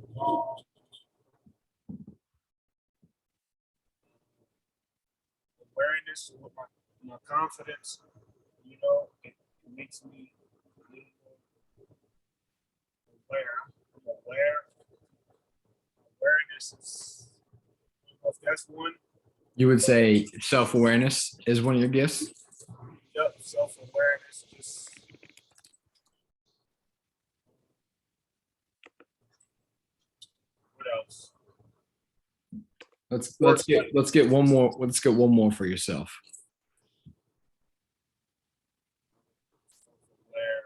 [SPEAKER 3] awareness with my confidence, it makes me aware. I'm aware. Awareness is, I don't know if that's one.
[SPEAKER 1] You would say self-awareness is one of your gifts?
[SPEAKER 3] Yep, self-awareness. Just what else?
[SPEAKER 1] Let's get one more. Let's get one more for yourself.
[SPEAKER 3] Aware.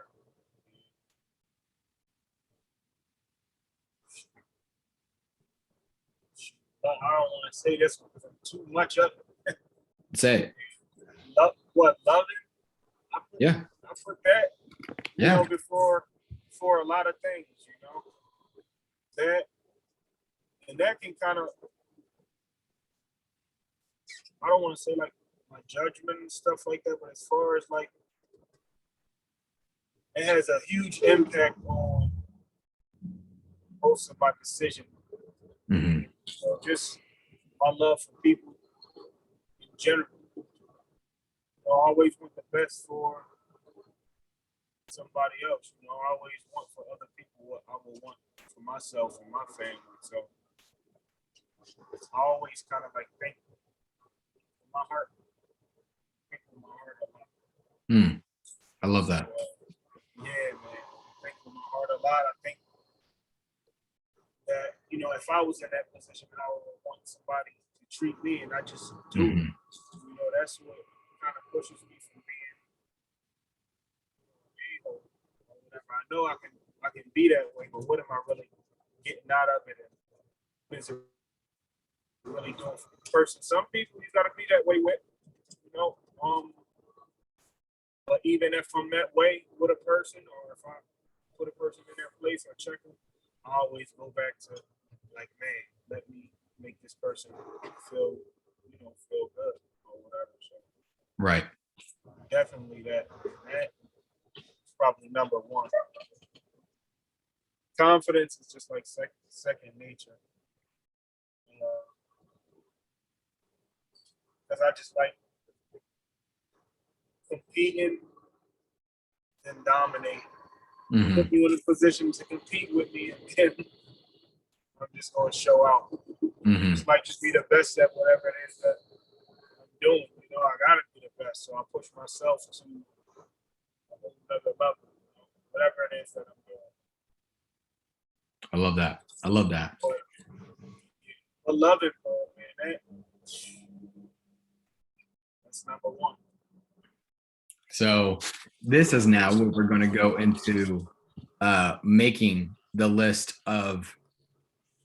[SPEAKER 3] But I don't want to say this because I'm too much of it.
[SPEAKER 1] Say it.
[SPEAKER 3] Loving?
[SPEAKER 1] Yeah.
[SPEAKER 3] I put that,
[SPEAKER 1] Yeah.
[SPEAKER 3] before a lot of things, that, and that can kind of, I don't want to say like my judgment and stuff like that, but as far as like, it has a huge impact on most of my decision.
[SPEAKER 1] Mhm.
[SPEAKER 3] So just my love for people in general. I always want the best for somebody else. I always want for other people what I would want for myself and my family. So I always kind of like think from my heart, a lot.
[SPEAKER 1] Mm. I love that.
[SPEAKER 3] So, yeah, man, think from my heart a lot. I think that if I was in that position, I would want somebody to treat me, and I just do.
[SPEAKER 1] Mhm.
[SPEAKER 3] That's what kind of pushes me from being ego or whatever. I know I can be that way, but what am I really getting out of it? And what is it really doing for the person? Some people you got to be that way with, you know. But even if I'm that way with a person, or if I put a person in their place or check them, I always go back to like, man, let me make this person feel, feel good or whatever. So
[SPEAKER 1] Right.
[SPEAKER 3] definitely that is probably number one. Confidence is just like second nature. Because I just like competing and dominating.
[SPEAKER 1] Mhm.
[SPEAKER 3] Put me in a position to compete with me, and then I'm just going to show out.
[SPEAKER 1] Mhm.
[SPEAKER 3] This might just be the best at whatever it is that I'm doing. You know, I gotta be the best, so I push myself to another level. You know, whatever it is that I'm doing.
[SPEAKER 1] I love that. I love that.
[SPEAKER 3] But I love it, bro, man. That's number one.
[SPEAKER 1] So this is now what we're going to go into making the list of.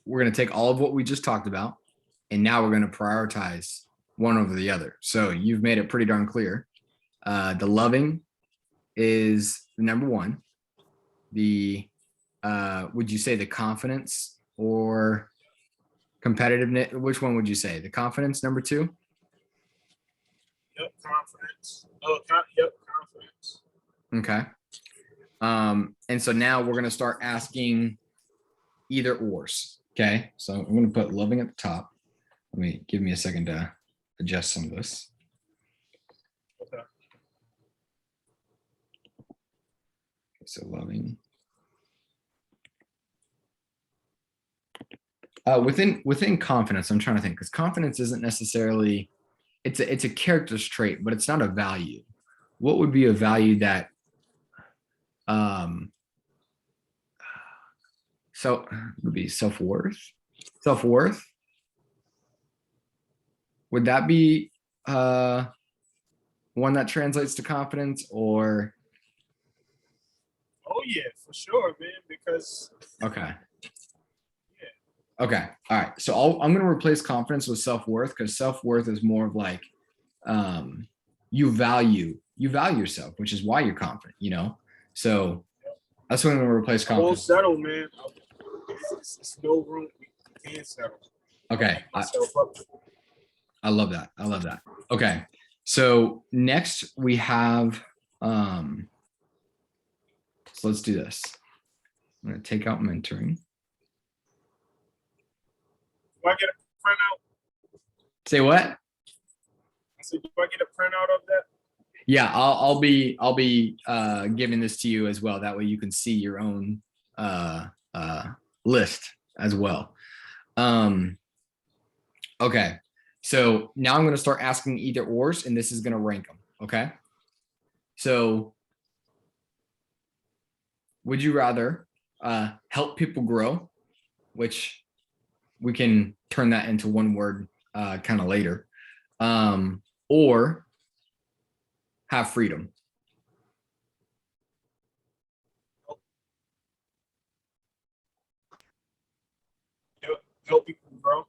[SPEAKER 1] We're going to take all of what we just talked about, and now we're going to prioritize one over the other. So you've made it pretty darn clear. The loving is the number one. The would you say the confidence or competitiveness? Which one would you say? The confidence, number two?
[SPEAKER 3] Yep, confidence. Yep, confidence.
[SPEAKER 1] Okay. And so now we're going to start asking either ors. Okay. So I'm going to put loving at the top. Give me a second to adjust some of this.
[SPEAKER 3] Okay.
[SPEAKER 1] So loving. Within confidence, I'm trying to think, because confidence isn't necessarily it's a character's trait, but it's not a value. What would be a value that so would be self-worth? Self-worth? Would that be one that translates to confidence, or
[SPEAKER 3] Oh yeah, for sure, man. Because
[SPEAKER 1] okay. Okay. All right. So I'm going to replace confidence with self-worth, because self-worth is more of like you value yourself, which is why you're confident, you know? So that's what I'm going to replace
[SPEAKER 3] I won't
[SPEAKER 1] confidence.
[SPEAKER 3] settle, man. It's no room. We can't settle.
[SPEAKER 1] Okay.
[SPEAKER 3] Myself up.
[SPEAKER 1] I love that. I love that. Okay. So next we have so let's do this. I'm going to take out mentoring.
[SPEAKER 3] Do I get a printout?
[SPEAKER 1] Say what?
[SPEAKER 3] I said, do I get a printout of that?
[SPEAKER 1] Yeah, I'll be giving this to you as well. That way you can see your own list as well. Okay, so now I'm going to start asking either ors, and this is going to rank them. Okay, so would you rather help people grow, which we can turn that into one word kind of later, or have freedom?
[SPEAKER 3] Help people grow.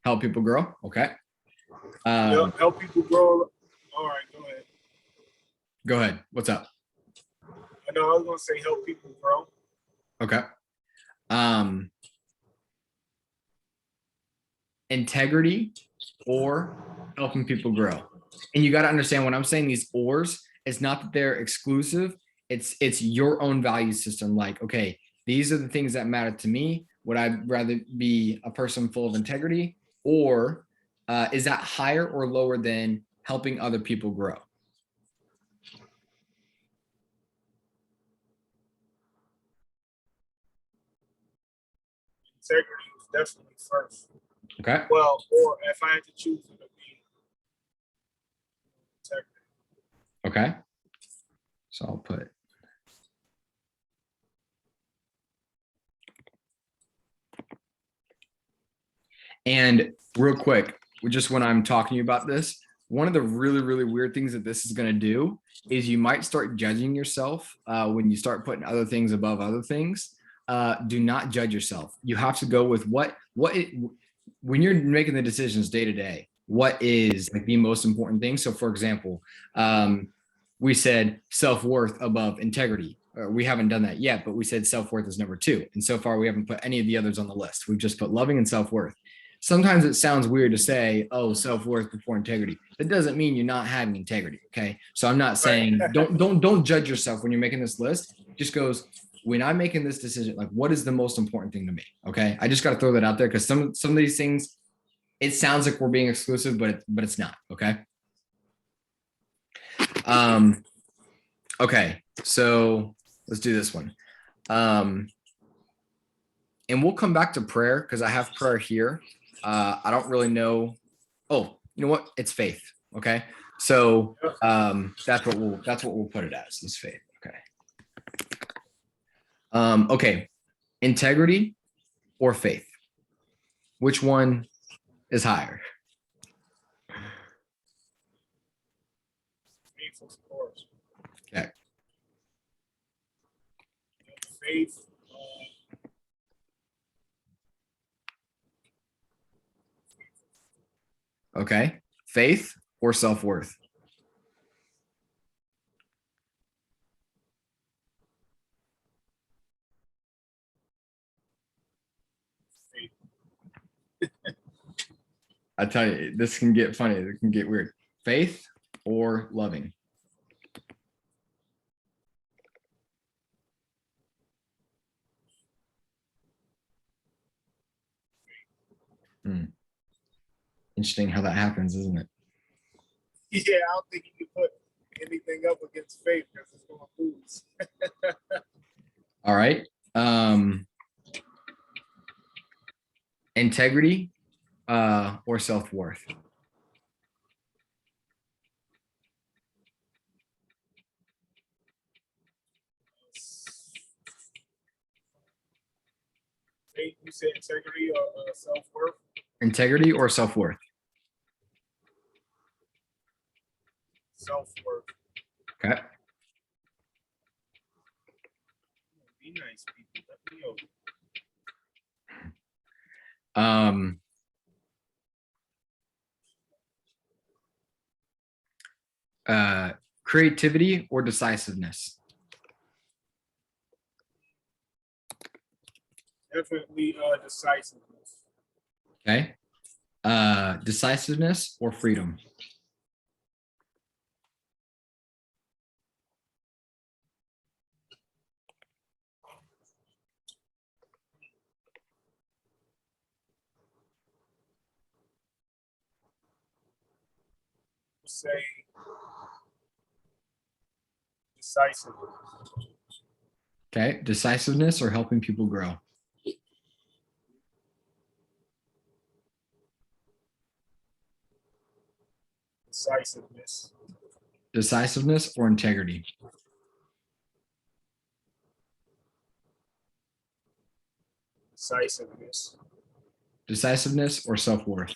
[SPEAKER 1] Help people grow. Okay.
[SPEAKER 3] Help people grow. All right, go ahead.
[SPEAKER 1] Go ahead. What's up?
[SPEAKER 3] I know I was gonna say help people grow.
[SPEAKER 1] Okay. Integrity or helping people grow. And you got to understand, when I'm saying these ors, it's not that they're exclusive. It's your own value system. Like, okay, these are the things that matter to me. Would I rather be a person full of integrity, or is that higher or lower than helping other people grow?
[SPEAKER 3] Integrity was definitely first.
[SPEAKER 1] Okay.
[SPEAKER 3] Well, or if I had to choose, it would be integrity.
[SPEAKER 1] Okay. So I'll put. And real quick, just when I'm talking to you about this, one of the really, really weird things that this is going to do is you might start judging yourself when you start putting other things above other things. Do not judge yourself. You have to go with when you're making the decisions day to day, what is like the most important thing. So for example, we said self-worth above integrity. We haven't done that yet, but we said self-worth is number 2. And so far we haven't put any of the others on the list. We've just put loving and self-worth. Sometimes it sounds weird to say, oh, self-worth before integrity. That doesn't mean you're not having integrity. Okay. So I'm not saying don't judge yourself when you're making this list. It just goes, when I'm making this decision, like, what is the most important thing to me? Okay. I just got to throw that out there, because some of these things, it sounds like we're being exclusive, but it's not. Okay. Okay. So let's do this one. And we'll come back to prayer, because I have prayer here. I don't really know. Oh, you know what? It's faith. Okay. So that's what we'll put it as, is faith. Okay. Okay. Integrity or faith? Which one is higher?
[SPEAKER 3] Faith, of course.
[SPEAKER 1] Okay.
[SPEAKER 3] Faith.
[SPEAKER 1] Okay. Faith or self-worth?
[SPEAKER 3] Faith.
[SPEAKER 1] I tell you, this can get funny. It can get weird. Faith or loving? Interesting how that happens, isn't it?
[SPEAKER 3] Yeah, I don't think you can put anything up against faith because it's going to lose.
[SPEAKER 1] All right. Integrity or self-worth?
[SPEAKER 3] Faith, you said integrity or self-worth?
[SPEAKER 1] Integrity or self-worth?
[SPEAKER 3] Self-worth.
[SPEAKER 1] Okay.
[SPEAKER 3] Be nice, people. Let me know.
[SPEAKER 1] Creativity or decisiveness?
[SPEAKER 3] Definitely decisiveness.
[SPEAKER 1] Okay. Decisiveness or freedom?
[SPEAKER 3] Say decisiveness.
[SPEAKER 1] Okay. Decisiveness or helping people grow?
[SPEAKER 3] Decisiveness.
[SPEAKER 1] Decisiveness or integrity?
[SPEAKER 3] Decisiveness.
[SPEAKER 1] Decisiveness or self-worth?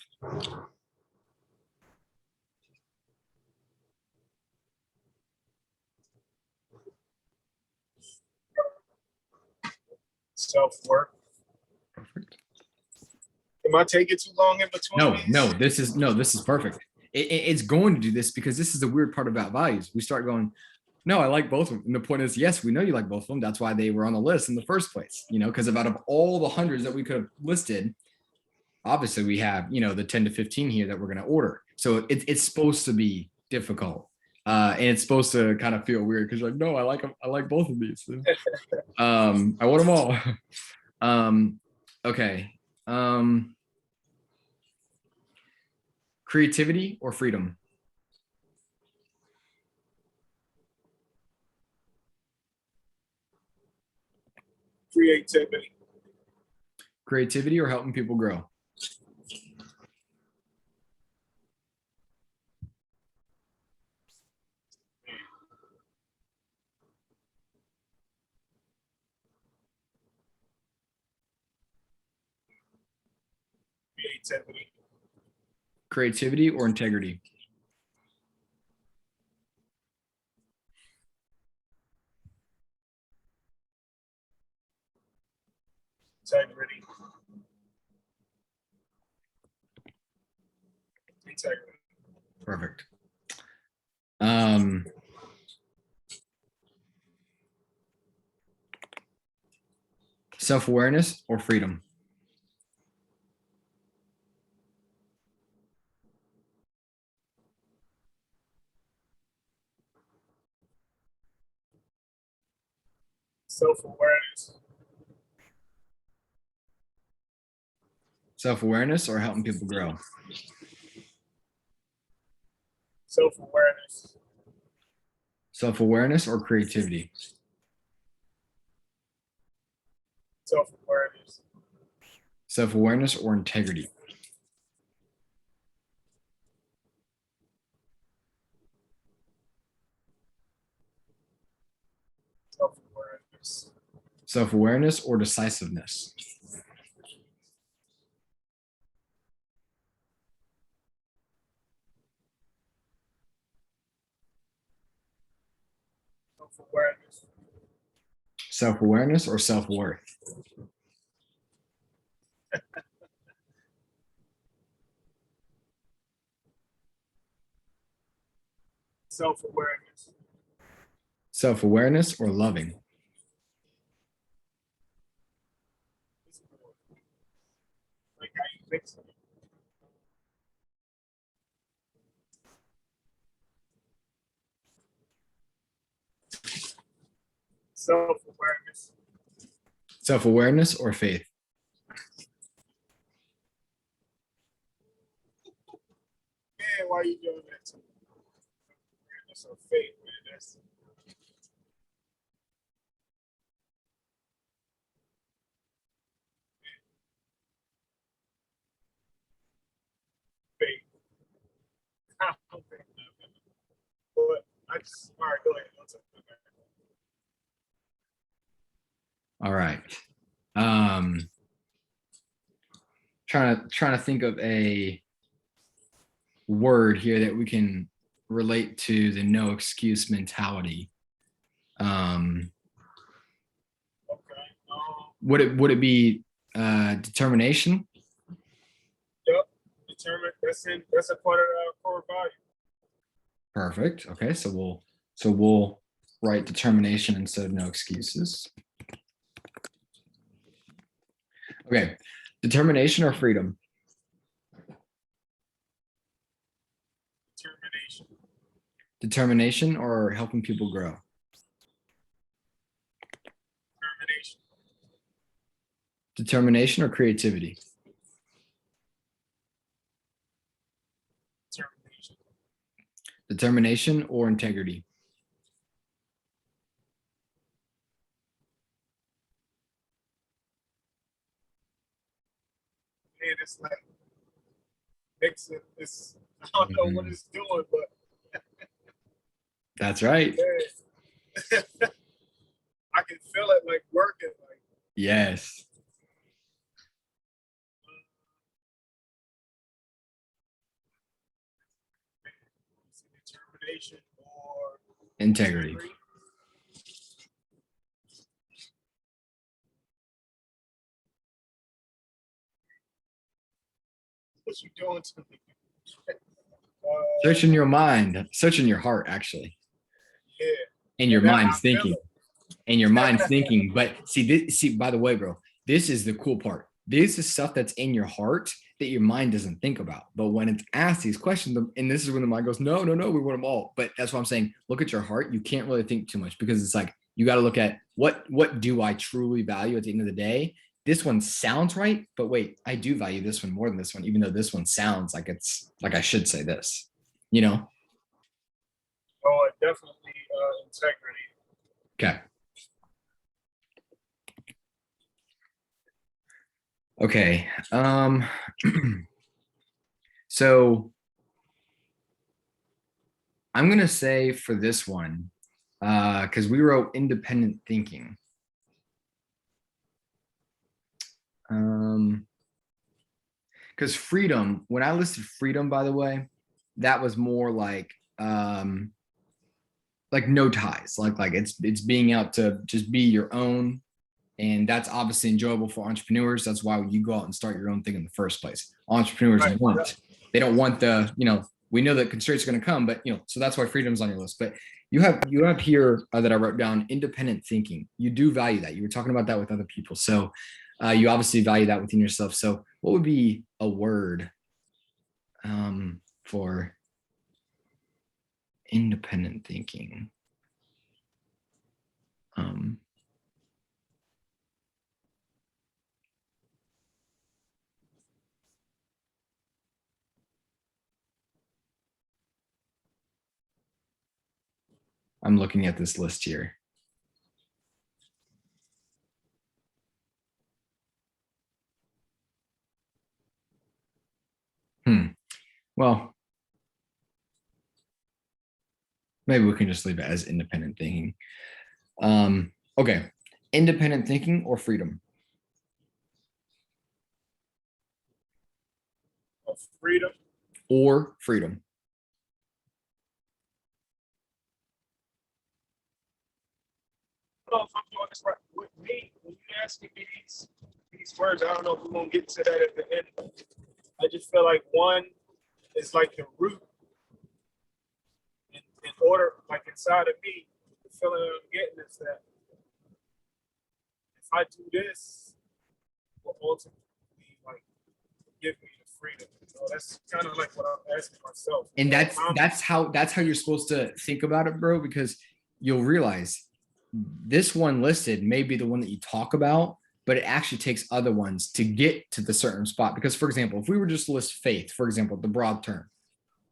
[SPEAKER 3] Self-worth.
[SPEAKER 1] Perfect.
[SPEAKER 3] Am I taking too long in between?
[SPEAKER 1] This is perfect. It's going to do this because this is the weird part about values. We start going, no, I like both of them. And the point is, yes, we know you like both of them. That's why they were on the list in the first place, because out of all the hundreds that we could have listed, obviously we have, the 10 to 15 here that we're going to order. So it's supposed to be difficult. And it's supposed to kind of feel weird because no, I like them. I like both of these. I want them all. Okay. Creativity or freedom?
[SPEAKER 3] Creativity.
[SPEAKER 1] Creativity or helping people grow?
[SPEAKER 3] Creativity.
[SPEAKER 1] Creativity or integrity?
[SPEAKER 3] Integrity. Integrity.
[SPEAKER 1] Perfect. Self-awareness or freedom?
[SPEAKER 3] Self-awareness.
[SPEAKER 1] Self-awareness or helping people grow?
[SPEAKER 3] Self-awareness.
[SPEAKER 1] Self-awareness or creativity?
[SPEAKER 3] Self-awareness.
[SPEAKER 1] Self-awareness or integrity?
[SPEAKER 3] Self-awareness.
[SPEAKER 1] Self-awareness or decisiveness?
[SPEAKER 3] Self-awareness.
[SPEAKER 1] Self-awareness or self-worth?
[SPEAKER 3] Self-awareness.
[SPEAKER 1] Self-awareness or loving?
[SPEAKER 3] Like how you fix it. Self-awareness.
[SPEAKER 1] Self-awareness or faith?
[SPEAKER 3] Man, why are you doing that to me? Awareness or faith, man. That's faith. I don't think that, but I just, all right, go ahead. Don't tell me that.
[SPEAKER 1] All right. Trying to think of a word here that we can relate to the no excuse mentality.
[SPEAKER 3] Okay.
[SPEAKER 1] Would it be determination?
[SPEAKER 3] Yep. Determined. That's a part of our core value.
[SPEAKER 1] Perfect. Okay, so we'll write determination instead of no excuses. Okay, determination or freedom?
[SPEAKER 3] Determination.
[SPEAKER 1] Determination or helping people grow?
[SPEAKER 3] Determination.
[SPEAKER 1] Determination or creativity?
[SPEAKER 3] Determination.
[SPEAKER 1] Determination or integrity?
[SPEAKER 3] Man, it's like mixing. It's I don't know what it's doing, but
[SPEAKER 1] That's right.
[SPEAKER 3] man, I can feel it like working. Like
[SPEAKER 1] Yes.
[SPEAKER 3] determination or
[SPEAKER 1] Integrity.
[SPEAKER 3] What you doing to me?
[SPEAKER 1] Search in your mind, search in your heart, actually.
[SPEAKER 3] Yeah.
[SPEAKER 1] And your
[SPEAKER 3] And I
[SPEAKER 1] mind's
[SPEAKER 3] feel
[SPEAKER 1] thinking.
[SPEAKER 3] it.
[SPEAKER 1] And your mind's thinking. But see, by the way, bro, this is the cool part. This is stuff that's in your heart that your mind doesn't think about. But when it's asked these questions, and this is when the mind goes, no, we want them all. But that's what I'm saying. Look at your heart. You can't really think too much because it's like you got to look at what do I truly value at the end of the day? This one sounds right, but wait, I do value this one more than this one, even though this one sounds like it's like I should say this, you know?
[SPEAKER 3] Oh, definitely integrity.
[SPEAKER 1] Okay. Okay. So I'm gonna say for this one, because we wrote independent thinking. Because freedom, when I listed freedom, by the way, that was more like no ties, like it's being out to just be your own. And that's obviously enjoyable for entrepreneurs. That's why you go out and start your own thing in the first place. Entrepreneurs
[SPEAKER 3] Right.
[SPEAKER 1] they don't want the, we know that constraints are going to come, but so that's why freedom's on your list. But you have here that I wrote down independent thinking. You do value that. You were talking about that with other people. So you obviously value that within yourself. So what would be a word for independent thinking? I'm looking at this list here. Well, maybe we can just leave it as independent thinking. Okay. Independent thinking or freedom?
[SPEAKER 3] Of freedom.
[SPEAKER 1] Or freedom.
[SPEAKER 3] I don't know if I'm doing this right. With me, when you asking me these words, I don't know if we're gonna get to that at the end. I just feel like one is like the root in order, like inside of me, the feeling I'm getting is that if I do this, will ultimately like give me the freedom. So that's kind of like what I'm asking myself.
[SPEAKER 1] And that's how you're supposed to think about it, bro, because you'll realize this one listed may be the one that you talk about, but it actually takes other ones to get to the certain spot. Because, for example, if we were just to list faith, for example, the broad term,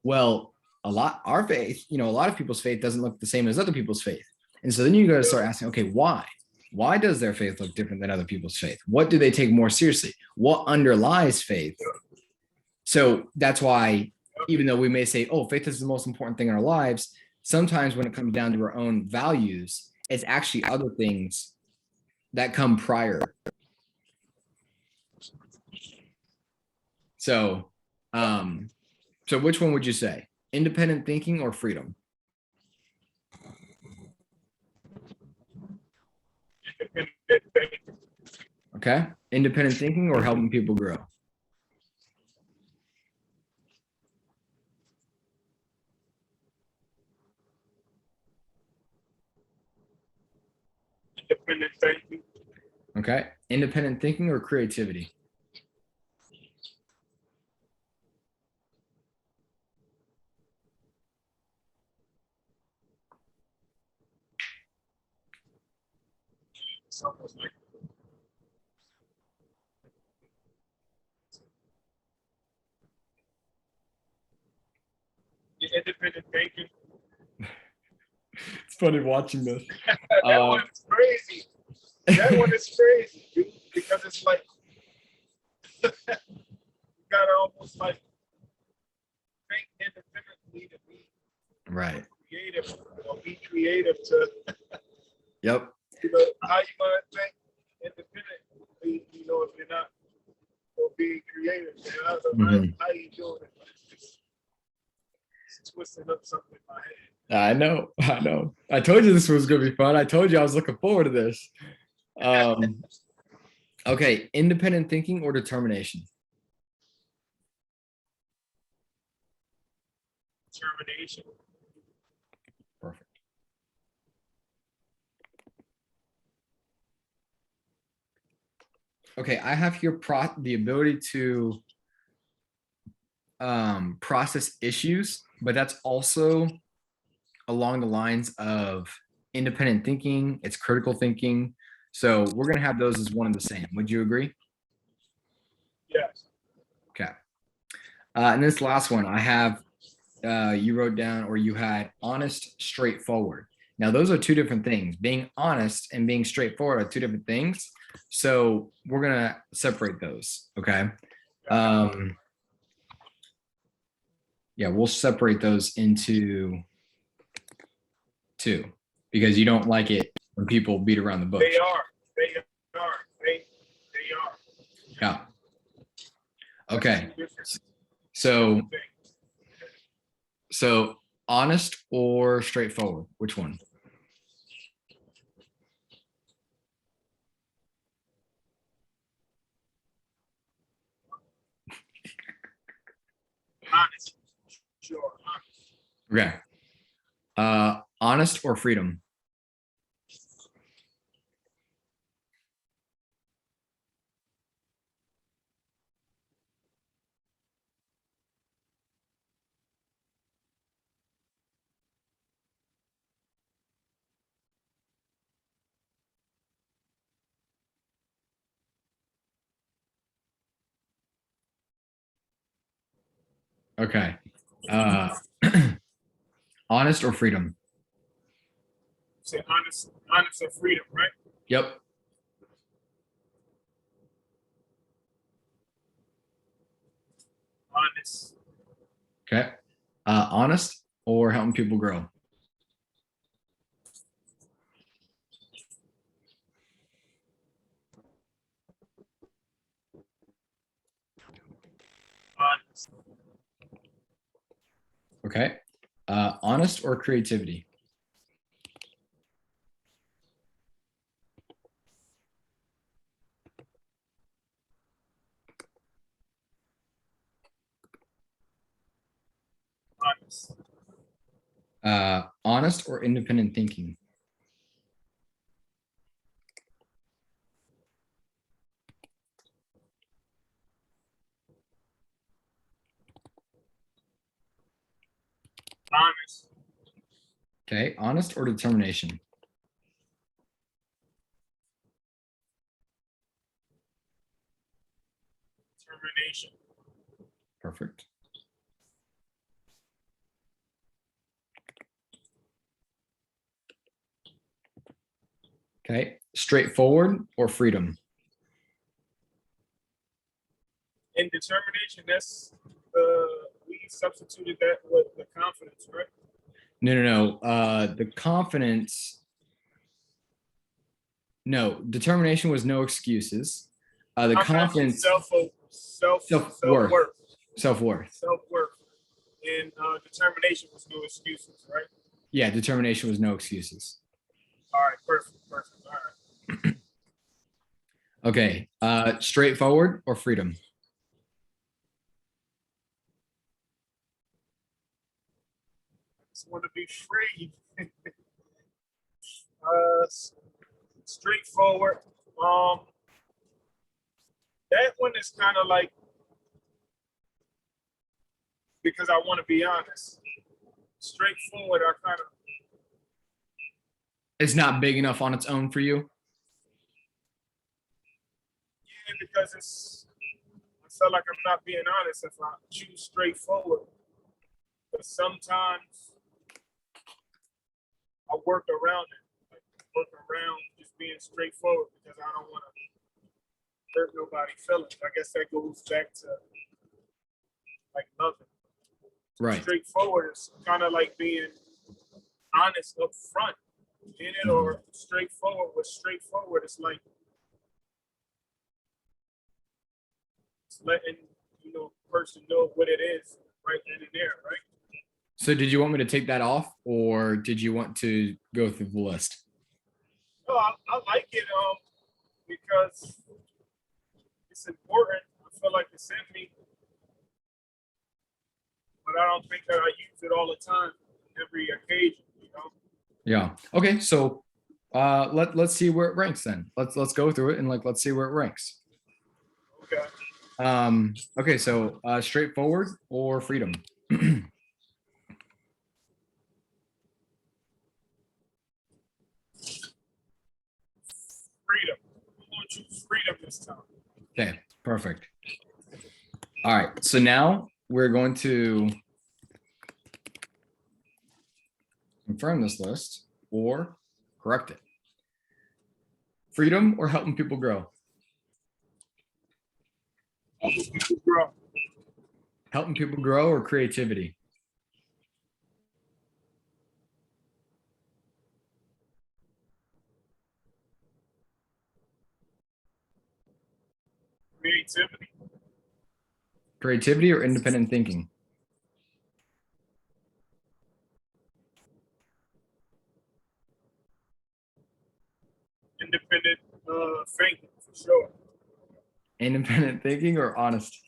[SPEAKER 1] well, our faith, a lot of people's faith doesn't look the same as other people's faith. And so then you got to start asking, okay, why? Why does their faith look different than other people's faith? What do they take more seriously? What underlies faith? So that's why, even though we may say, oh, faith is the most important thing in our lives, sometimes when it comes down to our own values, it's actually other things that come prior. So, so which one would you say? Independent thinking or freedom? Okay. Independent thinking or helping people grow?
[SPEAKER 3] Independent thinking.
[SPEAKER 1] Okay. Independent thinking or creativity?
[SPEAKER 3] It's almost like the independent thinking.
[SPEAKER 1] It's funny watching this.
[SPEAKER 3] That one is crazy. That one is crazy, dude, because it's like you gotta almost like think independently to be
[SPEAKER 1] Right.
[SPEAKER 3] creative or be creative to
[SPEAKER 1] Yep.
[SPEAKER 3] how you gonna think independently, if you're not or being creative, how you doing it? It's twisting up something in my head.
[SPEAKER 1] I know. I told you this was gonna be fun. I told you I was looking forward to this. Okay, independent thinking or determination?
[SPEAKER 3] Determination.
[SPEAKER 1] Perfect. Okay, I have here the ability to process issues, but that's also along the lines of independent thinking. It's critical thinking. So we're gonna have those as one and the same. Would you agree?
[SPEAKER 3] Yes.
[SPEAKER 1] Okay. And this last one, I have you wrote down, or you had honest, straightforward. Now, those are two different things. Being honest and being straightforward are two different things. So we're gonna separate those. Okay. Yeah, we'll separate those into two because you don't like it when people beat around the bush.
[SPEAKER 3] They are.
[SPEAKER 1] Yeah. Okay. So honest or straightforward? Which one?
[SPEAKER 3] Honest. Sure.
[SPEAKER 1] Okay. Honest or freedom? Okay. Honest or freedom?
[SPEAKER 3] Say honest and freedom, right?
[SPEAKER 1] Yep.
[SPEAKER 3] Honest.
[SPEAKER 1] Okay. Honest or helping people grow? Okay. Honest or creativity?
[SPEAKER 3] Honest.
[SPEAKER 1] Honest or independent thinking?
[SPEAKER 3] Honest.
[SPEAKER 1] Okay. Honest or determination?
[SPEAKER 3] Determination.
[SPEAKER 1] Perfect. Okay. Straightforward or freedom?
[SPEAKER 3] And determination, that's we substituted that with the confidence, right?
[SPEAKER 1] No. The confidence. No, determination was no excuses. The confidence,
[SPEAKER 3] self-worth.
[SPEAKER 1] self-worth, self-worth.
[SPEAKER 3] Self-worth. And determination was no excuses, right?
[SPEAKER 1] Yeah, determination was no excuses.
[SPEAKER 3] All right, perfect. All right.
[SPEAKER 1] Okay. Straightforward or freedom?
[SPEAKER 3] Just want to be free. uh, straightforward. That one is kind of like, because I want to be honest. Straightforward, I kind of,
[SPEAKER 1] It's not big enough on its own for you.
[SPEAKER 3] yeah, because I feel like I'm not being honest if I choose straightforward. But sometimes I work around it, like work around just being straightforward because I don't want to hurt nobody's feelings. I guess that goes back to like loving.
[SPEAKER 1] Right.
[SPEAKER 3] Straightforward is kind of like being honest up front in it, or straightforward. With straightforward, it's like it's letting person know what it is right then and there, right?
[SPEAKER 1] So did you want me to take that off or did you want to go through the list?
[SPEAKER 3] No, I like it because it's important. I feel like it's in me, but I don't think that I use it all the time, every occasion.
[SPEAKER 1] Yeah. Okay. So let's see where it ranks then. Let's go through it and let's see where it ranks.
[SPEAKER 3] Okay.
[SPEAKER 1] Okay, so straightforward or freedom?
[SPEAKER 3] Freedom. I'm going to choose freedom this time.
[SPEAKER 1] Okay, perfect. All right, so now we're going to confirm this list or correct it. Freedom or helping people grow?
[SPEAKER 3] Helping people grow.
[SPEAKER 1] Helping people grow or creativity?
[SPEAKER 3] Creativity.
[SPEAKER 1] Creativity or independent thinking?
[SPEAKER 3] Independent thinking, for sure.
[SPEAKER 1] Independent thinking or honest?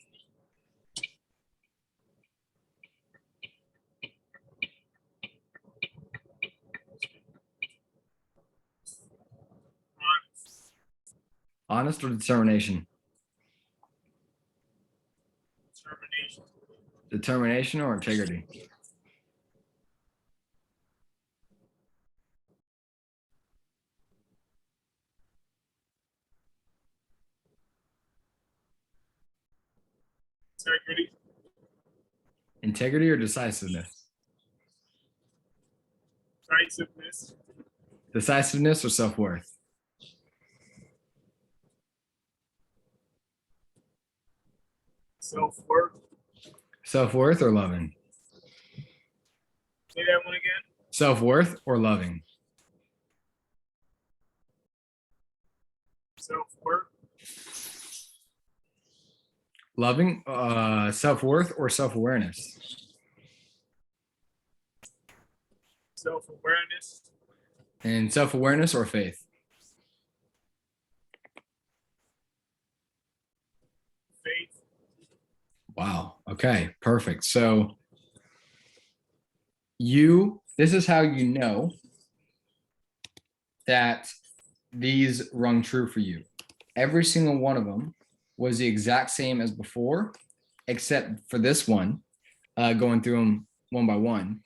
[SPEAKER 3] Honest.
[SPEAKER 1] Honest or determination?
[SPEAKER 3] Determination.
[SPEAKER 1] Determination or integrity?
[SPEAKER 3] Integrity.
[SPEAKER 1] Integrity or decisiveness?
[SPEAKER 3] Decisiveness.
[SPEAKER 1] Decisiveness or self-worth?
[SPEAKER 3] Self-worth.
[SPEAKER 1] Self-worth or loving?
[SPEAKER 3] Say that one again.
[SPEAKER 1] Self-worth or loving?
[SPEAKER 3] Self-worth.
[SPEAKER 1] Loving, self-worth or self-awareness?
[SPEAKER 3] Self-awareness.
[SPEAKER 1] And self-awareness or faith?
[SPEAKER 3] Faith.
[SPEAKER 1] Wow. Okay, perfect. So this is how you know that these rung true for you. Every single one of them was the exact same as before, except for this one, going through them one by one.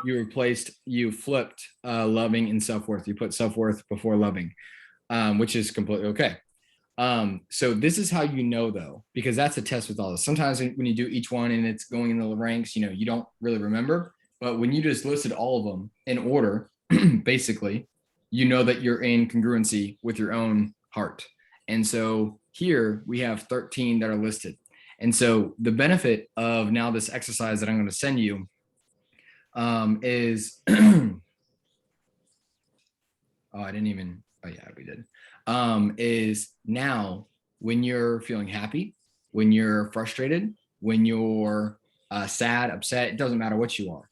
[SPEAKER 1] You flipped loving and self-worth. You put self-worth before loving, which is completely okay. So this is how you know, though, because that's a test with all this. Sometimes when you do each one and it's going in the ranks, you don't really remember. But when you just listed all of them in order, basically, you know that you're in congruency with your own heart. And so here we have 13 that are listed. And so the benefit of now this exercise that I'm going to send you is, oh, yeah, we did. Is now when you're feeling happy, when you're frustrated, when you're sad, upset, it doesn't matter what you are.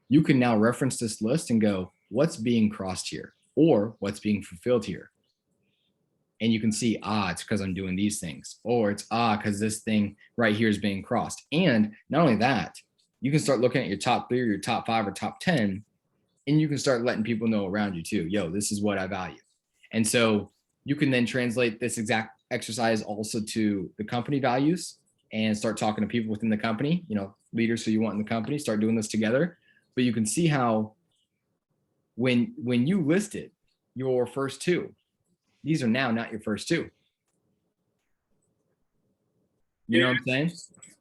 [SPEAKER 1] You can now reference this list and go, what's being crossed here or what's being fulfilled here? And you can see, it's because I'm doing these things, or it's because this thing right here is being crossed. And not only that, you can start looking at your top 3 or your top 5 or top 10, and you can start letting people know around you too, yo, this is what I value. And so you can then translate this exact exercise also to the company values and start talking to people within the company, leaders who you want in the company, start doing this together. But you can see how when you listed your first 2, these are now not your first 2. You know what I'm saying?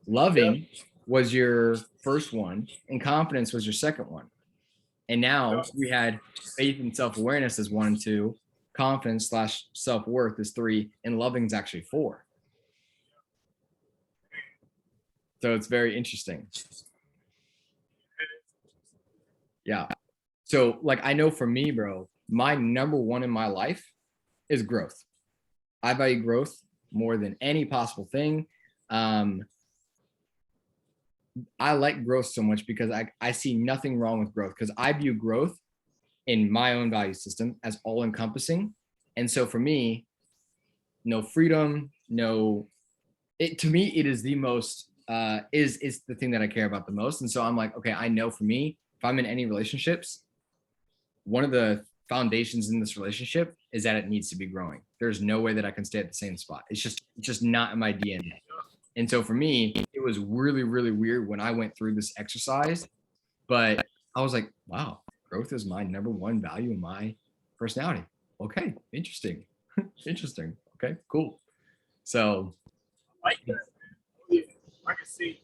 [SPEAKER 1] Loving was your first one and confidence was your second one. And now we had faith and self-awareness as 1 and 2, confidence / self-worth is 3, and loving is actually 4. So it's very interesting. Yeah. So I know for me, bro, my number 1 in my life is growth. I value growth more than any possible thing. I like growth so much because I see nothing wrong with growth, because I view growth in my own value system as all encompassing. And so for me, no freedom, to me, it is the most, is the thing that I care about the most. And so I'm like, okay, I know for me, if I'm in any relationships, one of the foundations in this relationship is that it needs to be growing. There's no way that I can stay at the same spot. It's just not in my DNA. And so for me, it was really, really weird when I went through this exercise, but I was like, wow, growth is my number 1 value in my personality. Okay, interesting. Interesting. Okay, cool. So
[SPEAKER 3] I like that, man. Yeah, I can see.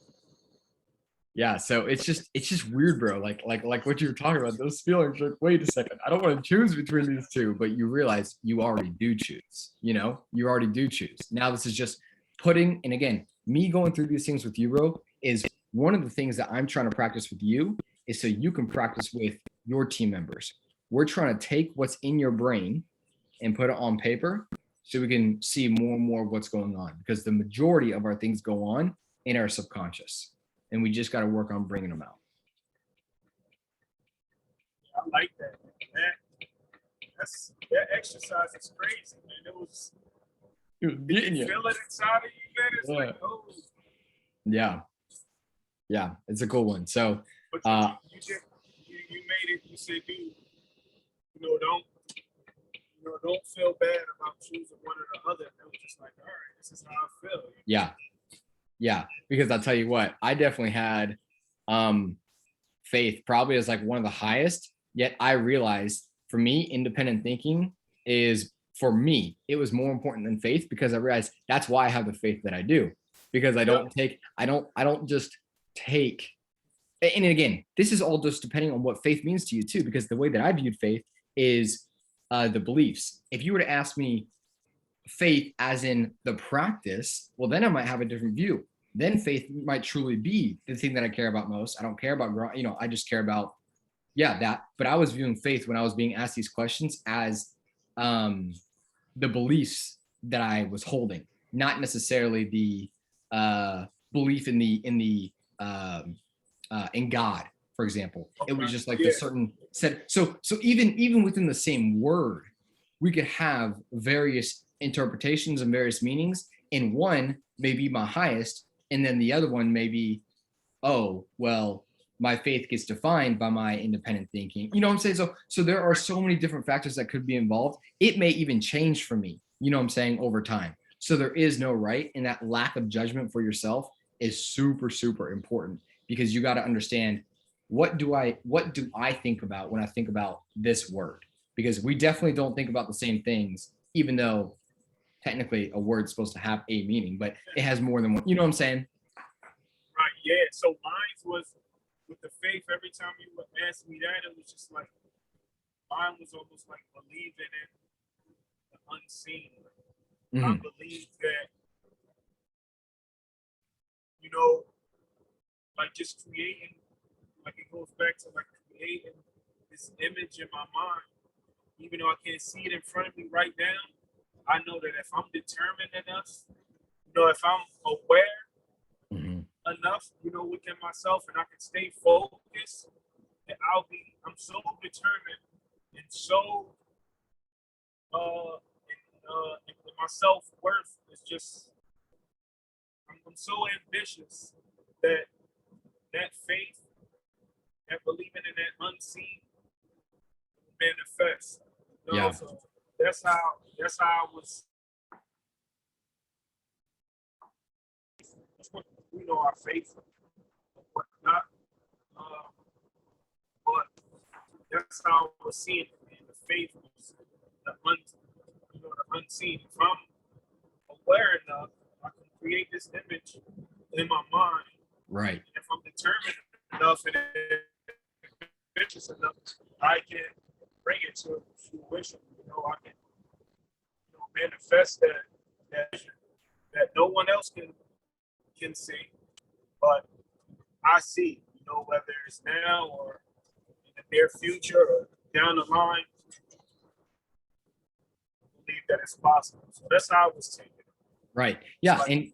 [SPEAKER 1] Yeah, so it's just weird, bro. Like what you were talking about, those feelings. Like, wait a second, I don't want to choose between these 2, but you realize you already do choose. You already do choose. Now this is just putting, and again, me going through these things with you, bro, is one of the things that I'm trying to practice with you, is so you can practice with your team members. We're trying to take what's in your brain and put it on paper so we can see more and more of what's going on, because the majority of our things go on in our subconscious. And we just got to work on bringing them out.
[SPEAKER 3] I like that. That exercise is crazy, man. It was
[SPEAKER 1] getting
[SPEAKER 3] you. Feel it inside of you, man. It's like, oh.
[SPEAKER 1] Yeah, it's a cool one. So,
[SPEAKER 3] but you made it. You said, dude, don't feel bad about choosing one or the other. It was just like, all right, this is how I feel.
[SPEAKER 1] Yeah, because I'll tell you what, I definitely had faith probably as one of the highest, yet I realized for me, independent thinking is, for me, it was more important than faith, because I realized that's why I have the faith that I do, because I don't just take, and again, this is all just depending on what faith means to you too, because the way that I viewed faith is the beliefs. If you were to ask me faith as in the practice, well, then I might have a different view. Then faith might truly be the thing that I care about most. I don't care about, I just care about, that. But I was viewing faith when I was being asked these questions as the beliefs that I was holding, not necessarily the belief in God, for example. It was just like the certain set. So even within the same word, we could have various interpretations and various meanings. And one may be my highest, and then the other one may be, oh, well, my faith gets defined by my independent thinking. You know what I'm saying? So there are so many different factors that could be involved. It may even change for me, you know what I'm saying, over time. So there is no right, and that lack of judgment for yourself is super, super important, because you got to understand, what do I think about when I think about this word? Because we definitely don't think about the same things, even though technically a word's supposed to have a meaning, but it has more than one. You know what I'm saying?
[SPEAKER 3] Right. Yeah. So mine was with the faith. Every time you would ask me that, it was just like mine was almost like believing in the unseen. I believe that, you know, like just creating, like it goes back to like creating this image in my mind, even though I can't see it in front of me right now. I know that if I'm determined enough, you know, if I'm aware enough, you know, within myself, and I can stay focused, that I'm so determined and so and my self-worth is just, I'm so ambitious that faith, that believing in that unseen manifests. You know?
[SPEAKER 1] Yeah.
[SPEAKER 3] So that's how I was. That's what, you know, our faith, but not. But that's how I was seeing it. Man. The faith was the unseen. If I'm aware enough, I can create this image in my mind.
[SPEAKER 1] Right.
[SPEAKER 3] And if I'm determined enough and ambitious enough, I can bring it to fruition. You know, I can, you know, manifest that vision that no one else can see, but I see. You know, whether it's now or in the near future or down the line, I believe that it's possible. So that's how I was taking it.
[SPEAKER 1] Right. Yeah. And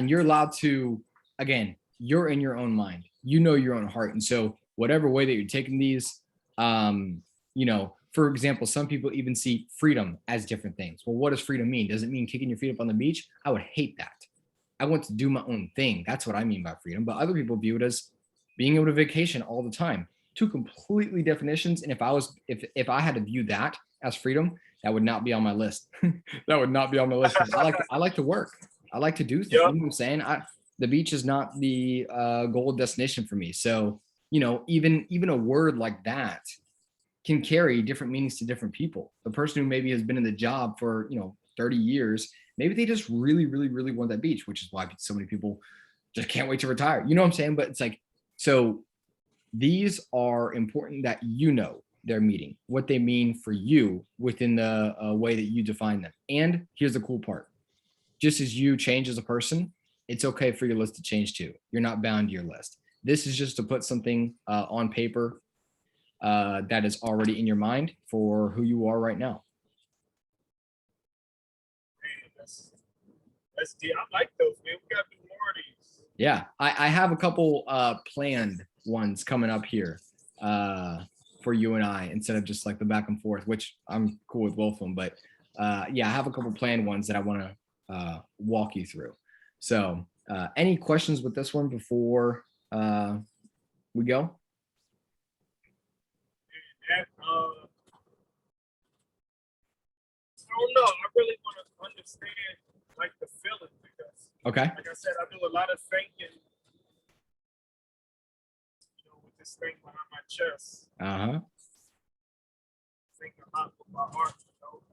[SPEAKER 1] you're allowed to, again, you're in your own mind, you know, your own heart. And so whatever way that you're taking these, you know, for example, some people even see freedom as different things. Well, what does freedom mean? Does it mean kicking your feet up on the beach? I would hate that. I want to do my own thing. That's what I mean by freedom. But other people view it as being able to vacation all the time. Two completely definitions. And if I had to view that as freedom, that would not be on my list. That would not be on my list. I like to work. I like to do things.
[SPEAKER 3] Yep.
[SPEAKER 1] You know what I'm saying? The beach is not the goal destination for me. So, you know, even a word like that can carry different meanings to different people. The person who maybe has been in the job for, you know, 30 years, maybe they just really, really, really want that beach, which is why so many people just can't wait to retire. You know what I'm saying? But it's like, so these are important that you know their meaning, what they mean for you within the way that you define them. And here's the cool part. Just as you change as a person, it's okay for your list to change too. You're not bound to your list. This is just to put something on paper that is already in your mind for who you are right now.
[SPEAKER 3] Man, that's deep. I like those, man. We gotta do more of these.
[SPEAKER 1] Yeah, I have a couple planned ones coming up here for you and I, instead of just like the back and forth, which I'm cool with both of them. But yeah, I have a couple planned ones that I want to walk you through. So any questions with this one before we go?
[SPEAKER 3] And I don't know. I really want to understand like the feeling, because
[SPEAKER 1] Okay.
[SPEAKER 3] like I said, I do a lot of thinking, you know, with this thing behind my chest. Think a lot with my heart, you know.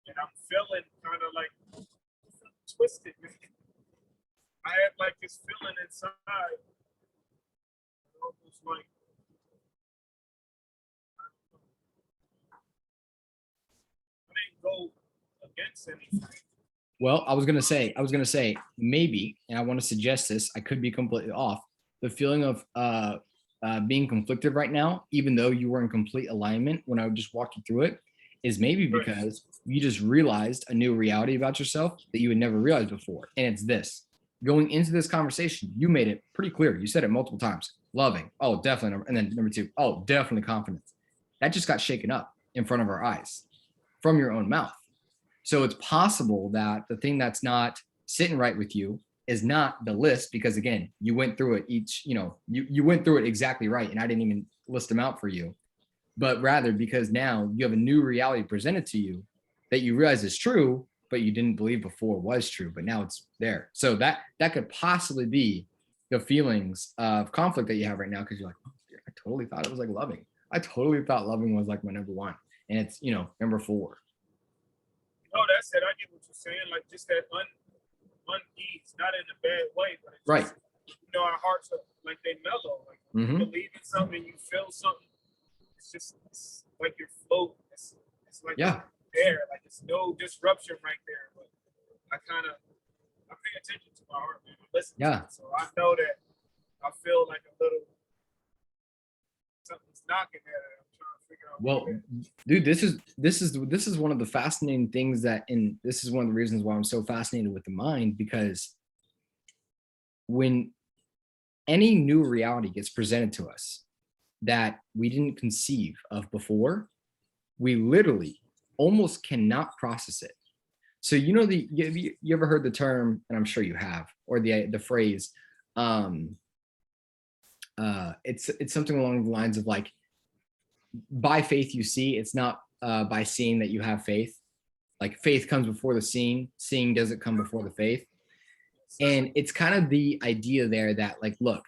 [SPEAKER 3] And I'm feeling kind of like twisted, man. I had like this feeling inside, almost like I didn't go against anything.
[SPEAKER 1] Well, I was gonna say maybe, and I want to suggest this. I could be completely off. The feeling of being conflicted right now, even though you were in complete alignment when I just walked you through it, is maybe because you just realized a new reality about yourself that you had never realized before. And it's this. Going into this conversation, you made it pretty clear. You said it multiple times. Loving. Oh, definitely. And then number 2, oh, definitely confidence. That just got shaken up in front of our eyes from your own mouth. So it's possible that the thing that's not sitting right with you is not the list, because again, you went through it each, you went through it exactly right. And I didn't even list them out for you, but rather because now you have a new reality presented to you that you realize is true, but you didn't believe before was true, but now it's there. So that could possibly be the feelings of conflict that you have right now, because you're like, oh, I totally thought it was like loving. I totally thought loving was like my number 1, and it's number 4.
[SPEAKER 3] No, that's it. I get what you're saying. Like just that unease, not in a bad way, but it's
[SPEAKER 1] Right.
[SPEAKER 3] just, our hearts are like they mellow. Like you believe in something, you feel something. It's like you're floating. It's like there. Like it's no disruption right there. But I pay attention to my heart, man. I listen to it. So I know that I feel like a little something's knocking at it. I'm trying to figure out.
[SPEAKER 1] Well, dude, this is one of the fascinating things and this is one of the reasons why I'm so fascinated with the mind, because when any new reality gets presented to us that we didn't conceive of before, we literally almost cannot process it. So you ever heard the term, and I'm sure you have, or the phrase, it's something along the lines of like, by faith you see. It's not by seeing that you have faith. Like faith comes before the seeing doesn't come before the faith. And it's kind of the idea there that like, look,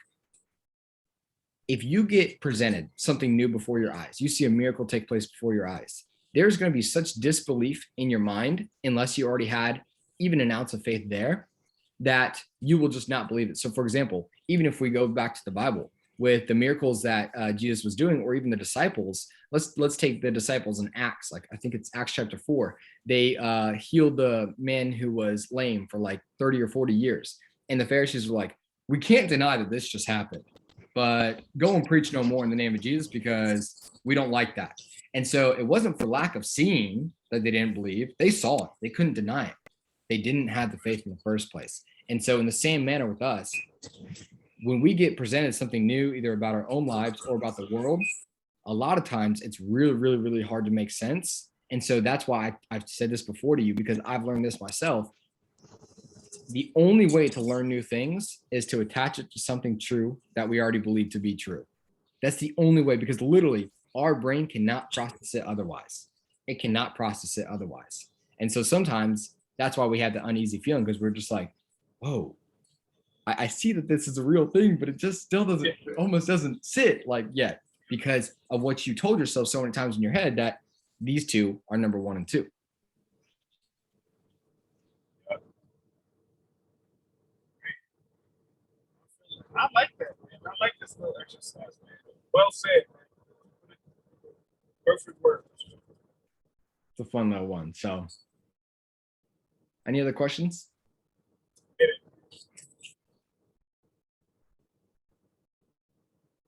[SPEAKER 1] if you get presented something new before your eyes, you see a miracle take place before your eyes, there's going to be such disbelief in your mind, unless you already had even an ounce of faith there, that you will just not believe it. So for example, even if we go back to the Bible with the miracles that Jesus was doing, or even the disciples, let's take the disciples in Acts. Like I think it's Acts chapter 4. They healed the man who was lame for like 30 or 40 years. And the Pharisees were like, we can't deny that this just happened, but go and preach no more in the name of Jesus, because we don't like that. And so it wasn't for lack of seeing that they didn't believe. They saw it. They couldn't deny it. They didn't have the faith in the first place. And so in the same manner with us, when we get presented something new, either about our own lives or about the world, a lot of times it's really, really, really hard to make sense. And so that's why I've said this before to you, because I've learned this myself. The only way to learn new things is to attach it to something true that we already believe to be true. That's the only way, because literally our brain cannot process it otherwise. It cannot process it otherwise. And so sometimes that's why we have the uneasy feeling, because we're just like, whoa, I see that this is a real thing, but it just still doesn't, almost doesn't sit like yet, because of what you told yourself so many times in your head that these two are number 1 and 2.
[SPEAKER 3] I like that, man. I like this little exercise, man. Well said, man. Perfect word.
[SPEAKER 1] It's a fun little one. So, any other questions?
[SPEAKER 3] Get it.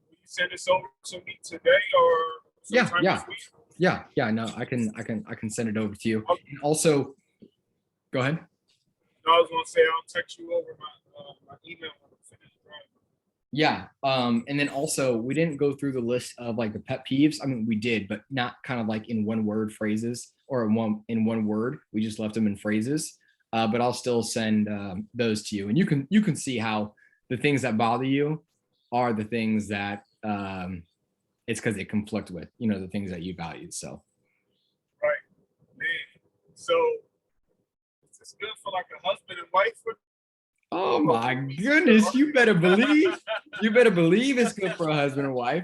[SPEAKER 3] Will you send this over to me today or sometime this week?
[SPEAKER 1] Yeah. No, I can send it over to you. Okay. And also, go ahead.
[SPEAKER 3] No, I was gonna say I'll text you over my email when I'm finished.
[SPEAKER 1] Yeah. And then also, we didn't go through the list of like the pet peeves. I mean, we did, but not kind of like in one word phrases, or in one word. We just left them in phrases. But I'll still send those to you, and you can see how the things that bother you are the things that it's because they conflict with the things that you value. So.
[SPEAKER 3] Right, man. So is this good for like a husband and wife?
[SPEAKER 1] Oh my goodness, you better believe it's good for a husband and wife.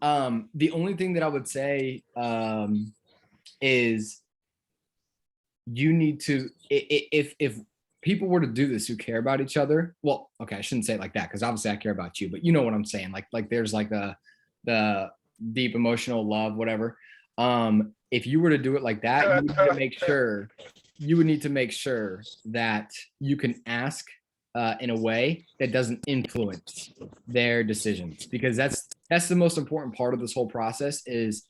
[SPEAKER 1] The only thing that I would say is you need to, if people were to do this who care about each other, well, okay, I shouldn't say it like that, because obviously I care about you, but you know what I'm saying, like there's like the deep emotional love, whatever. If you were to do it like that, you would need to make sure that you can ask in a way that doesn't influence their decisions, because that's the most important part of this whole process. Is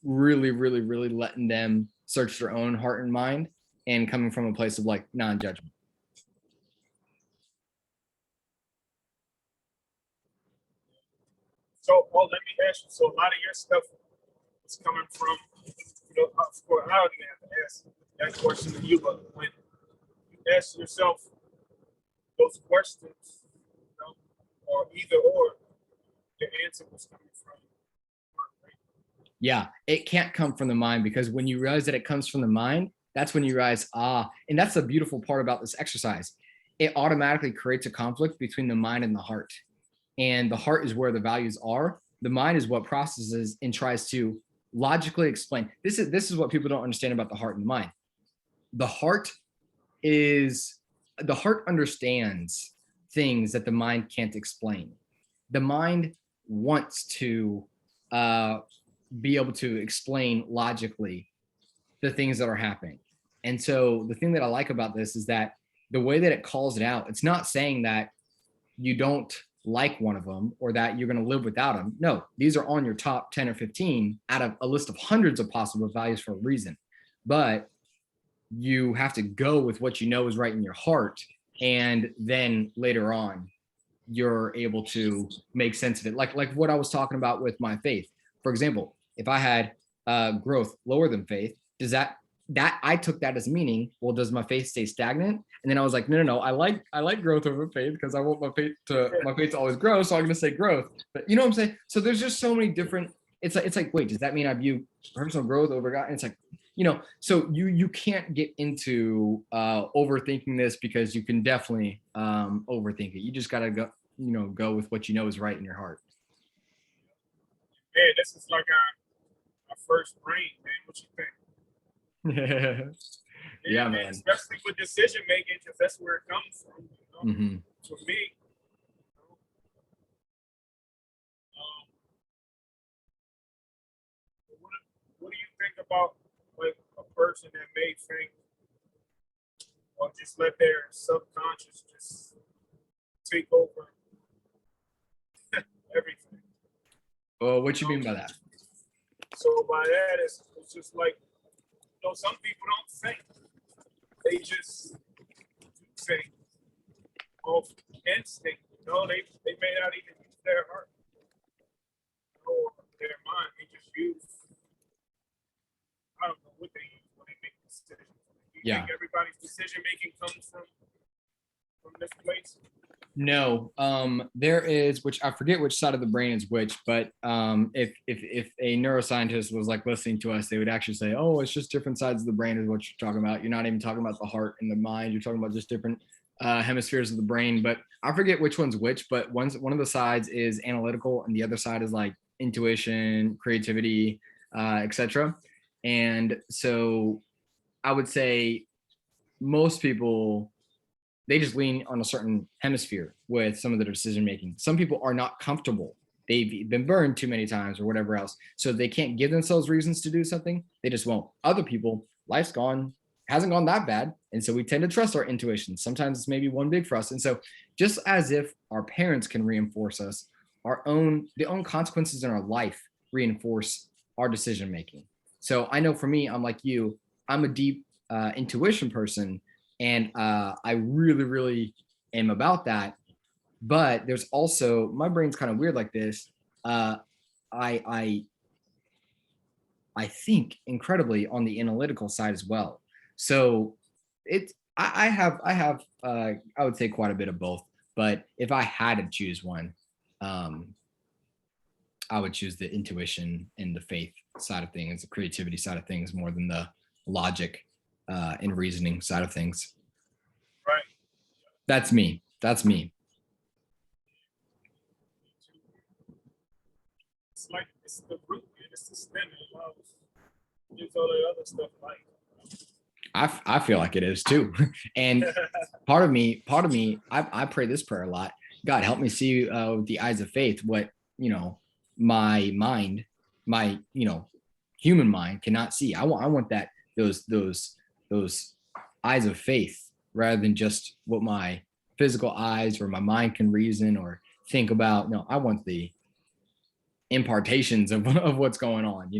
[SPEAKER 1] really, really, really letting them search their own heart and mind and coming from a place of like non-judgment.
[SPEAKER 3] So, let me ask you. So, a lot of your stuff is coming from, of course, I don't even have to ask that question to you, but when you ask yourself those questions, or either or, the answer was coming from heart, right?
[SPEAKER 1] Yeah, it can't come from the mind, because when you realize that it comes from the mind, that's when you realize, and that's the beautiful part about this exercise. It automatically creates a conflict between the mind and the heart. And the heart is where the values are. The mind is what processes and tries to logically explain. This is what people don't understand about the heart and the mind. The heart understands things that the mind can't explain. The mind wants to be able to explain logically the things that are happening. And so the thing that I like about this is that the way that it calls it out, it's not saying that you don't like one of them or that you're going to live without them. No, these are on your top 10 or 15 out of a list of hundreds of possible values for a reason. But you have to go with what you know is right in your heart. And then later on, you're able to make sense of it. Like what I was talking about with my faith. For example, if I had growth lower than faith, does that I took that as meaning, well, does my faith stay stagnant? And then I was like, no, I like growth over faith, because I want my faith to always grow. So I'm going to say growth. But you know what I'm saying? So there's just so many different, it's like, wait, does that mean I view personal growth over God? And it's like, so you can't get into overthinking this, because you can definitely overthink it. You just got to go with what you know is right in your heart.
[SPEAKER 3] Man, this is like our first brain, man. What you think?
[SPEAKER 1] Yeah, man.
[SPEAKER 3] Especially with decision making, because that's where it comes from.
[SPEAKER 1] Mm-hmm.
[SPEAKER 3] For me, what do you think about like a person that may think, or just let their subconscious just take over everything?
[SPEAKER 1] Well, what you mean by that?
[SPEAKER 3] So by that, it's just like, some people don't think; they just do things off instinct. They may not even use their heart or their mind. They just use, I don't know what they use when they make decisions. Do you think everybody's decision making comes from this place?
[SPEAKER 1] No, there is, which I forget which side of the brain is which, but if a neuroscientist was like listening to us, they would actually say, oh, it's just different sides of the brain is what you're talking about. You're not even talking about the heart and the mind. You're talking about just different hemispheres of the brain. But I forget which one's which, but one of the sides is analytical and the other side is like intuition, creativity, etc. And so I would say most people, they just lean on a certain hemisphere with some of their decision making. Some people are not comfortable. They've been burned too many times or whatever else. So they can't give themselves reasons to do something. They just won't. Other people, life's hasn't gone that bad. And so we tend to trust our intuition. Sometimes it's maybe one big for us. And so just as if our parents can reinforce us, the own consequences in our life reinforce our decision making. So I know for me, I'm like you, I'm a deep intuition person. And I really, really am about that. But there's also, my brain's kind of weird like this. I think incredibly on the analytical side as well. So I have I would say quite a bit of both. But if I had to choose one, I would choose the intuition and the faith side of things, the creativity side of things, more than the logic and reasoning side of things.
[SPEAKER 3] Right.
[SPEAKER 1] That's me.
[SPEAKER 3] It's like, it's the root, man. It's the stem. It allows, gives all that other stuff life.
[SPEAKER 1] I feel like it is too. And part of me, I pray this prayer a lot. God, help me see with the eyes of faith what, my mind, my, human mind cannot see. I want that, those eyes of faith, rather than just what my physical eyes or my mind can reason or think about. No, I want the impartations of what's going on,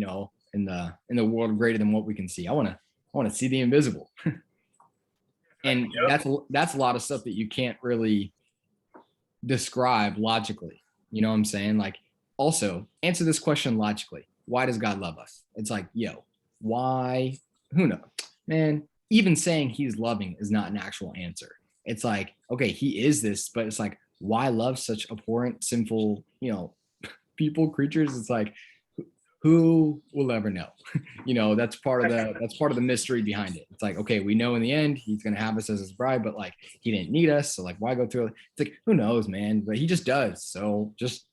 [SPEAKER 1] in the world greater than what we can see. I want to see the invisible. And that's a lot of stuff that you can't really describe logically. You know what I'm saying? Like, also answer this question logically. Why does God love us? It's like, yo, why? Who knows? Man, even saying he's loving is not an actual answer. It's like, okay, he is this, but it's like, why love such abhorrent, sinful, people, creatures? It's like, who will ever know? That's part of the mystery behind it. It's like, okay, we know in the end he's gonna have us as his bride, but like he didn't need us, so like why go through it? It's like, who knows, man? But he just does. So just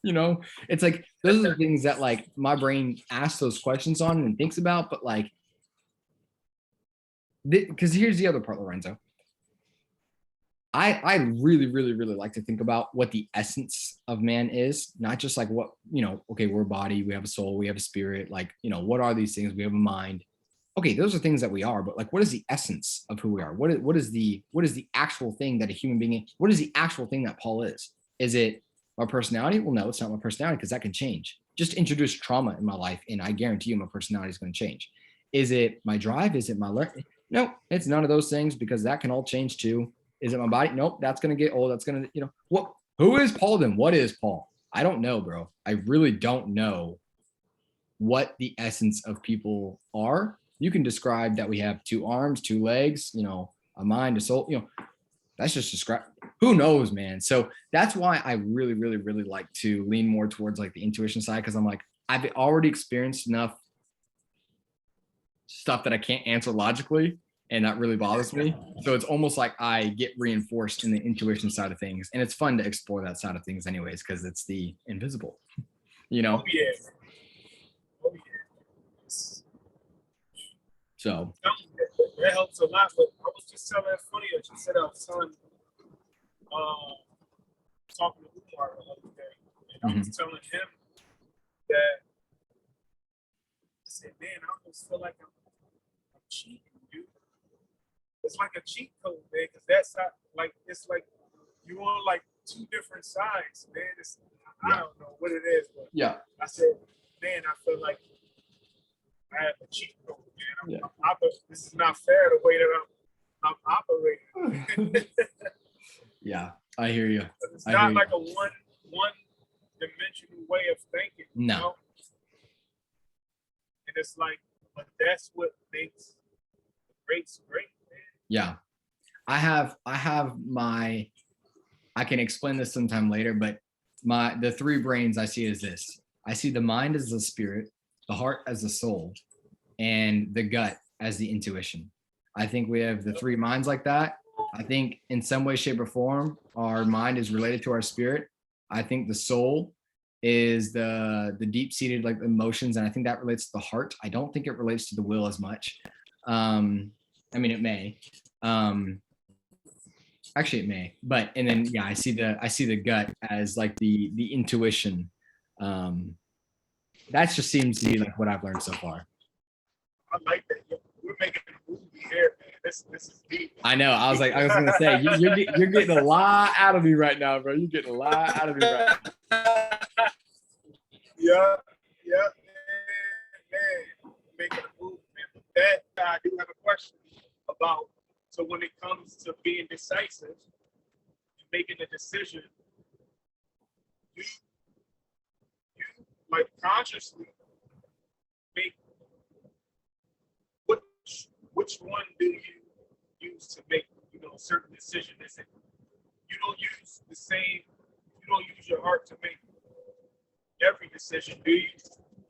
[SPEAKER 1] it's like those are the things that like my brain asks those questions on and thinks about, but like because here's the other part, Lorenzo. I really, really, really like to think about what the essence of man is, not just like what, okay, we're a body, we have a soul, we have a spirit, like, what are these things? We have a mind. Okay, those are things that we are, but like, what is the essence of who we are? What is the actual thing that a human being is? What is the actual thing that Paul is? Is it my personality? Well, no, it's not my personality because that can change. Just introduce trauma in my life and I guarantee you my personality is going to change. Is it my drive? Is it my learning? No, it's none of those things because that can all change too. Is it my body? Nope, that's going to get old. That's going to, what? Who is Paul then? What is Paul? I don't know, bro. I really don't know what the essence of people are. You can describe that we have 2 arms, 2 legs, a mind, a soul, that's just describe. Who knows, man? So that's why I really, really, really like to lean more towards like the intuition side because I'm like, I've already experienced enough stuff that I can't answer logically. And that really bothers me. So it's almost like I get reinforced in the intuition side of things. And it's fun to explore that side of things anyways, because it's the invisible,
[SPEAKER 3] Oh, yeah. Oh, yeah.
[SPEAKER 1] So.
[SPEAKER 3] That helps a lot. But I was just telling that funny that you said I was talking to Umar the other day. And I was telling him that, I said, man, I almost feel like I'm cheating, dude. It's like a cheat code, man, because that's not like it's like you're on like 2 different sides, man. I don't know what it is, but I said, man, I feel like I have a cheat code, man. This is not fair the way that I'm operating.
[SPEAKER 1] Yeah, I hear you.
[SPEAKER 3] It's not like a one dimensional way of thinking.
[SPEAKER 1] No.
[SPEAKER 3] And it's like, but that's what makes the greats great.
[SPEAKER 1] Yeah, I can explain this sometime later, but the 3 brains I see is this. I see the mind as the spirit, the heart as the soul, and the gut as the intuition. I think we have the 3 minds like that. I think in some way, shape, or form, our mind is related to our spirit. I think the soul is the deep-seated like emotions, and I think that relates to the heart. I don't think it relates to the will as much. I mean, it may. Actually, it may. But and then I see the gut as like the intuition. That just seems to be like what I've learned so far.
[SPEAKER 3] I like that. We're making a movie here, man. This is deep.
[SPEAKER 1] I know. I was gonna say you're getting a lot out of me right now, bro. You're getting a lot out of me right now.
[SPEAKER 3] Yeah, man. Making a movie, man. But that I do have a question about. So when it comes to being decisive, making a decision, you like consciously make which one do you use to make a certain decision? Is it you don't use the same? You don't use your heart to make every decision, do you?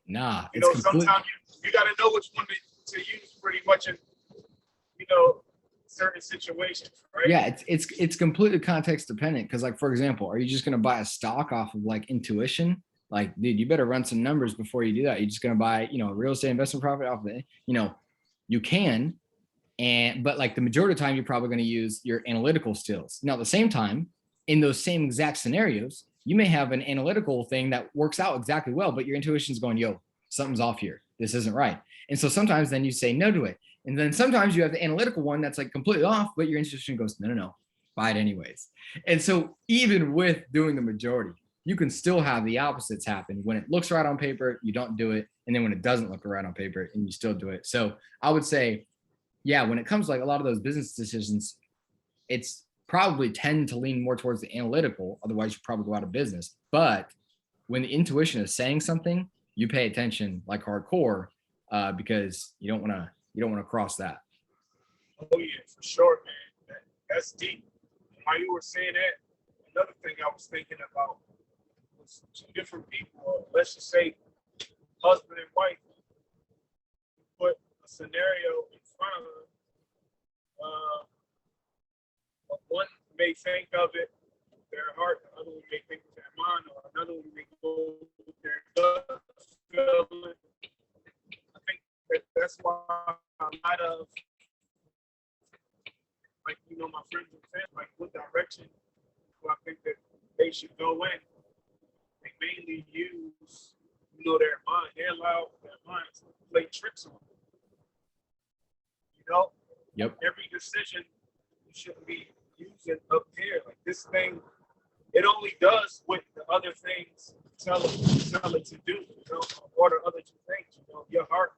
[SPEAKER 1] Nah.
[SPEAKER 3] Sometimes you got to know which one to use pretty much in certain situations, right?
[SPEAKER 1] Yeah, it's completely context dependent because like for example, are you just gonna buy a stock off of like intuition? Like, dude, you better run some numbers before you do that. You're just gonna buy, real estate investment profit off of it. You can, but like the majority of the time, you're probably gonna use your analytical skills. Now, at the same time, in those same exact scenarios, you may have an analytical thing that works out exactly well, but your intuition's going, yo, something's off here. This isn't right. And so sometimes then you say no to it. And then sometimes you have the analytical one that's like completely off, but your intuition goes, no, buy it anyways. And so even with doing the majority, you can still have the opposites happen. When it looks right on paper, you don't do it. And then when it doesn't look right on paper and you still do it. So I would say, yeah, when it comes to like a lot of those business decisions, it's probably tend to lean more towards the analytical. Otherwise, you probably go out of business. But when the intuition is saying something, you pay attention like hardcore because you don't want to cross that.
[SPEAKER 3] Oh yeah, for sure, man. That's deep. While you were saying that, another thing I was thinking about was two different people, or let's just say husband and wife, put a scenario in front of them. One may think of it with their heart, the other one may think with their mind, or another one may go with their gut feeling. I think that's why a lot of, like, my friends and family, like, what direction do I think that they should go in? They mainly use, their mind. They allow their minds to play tricks on them.
[SPEAKER 1] Yep.
[SPEAKER 3] Every decision you shouldn't be using up here. Like, this thing, it only does what the other things tell it to do, or the other two things. Your heart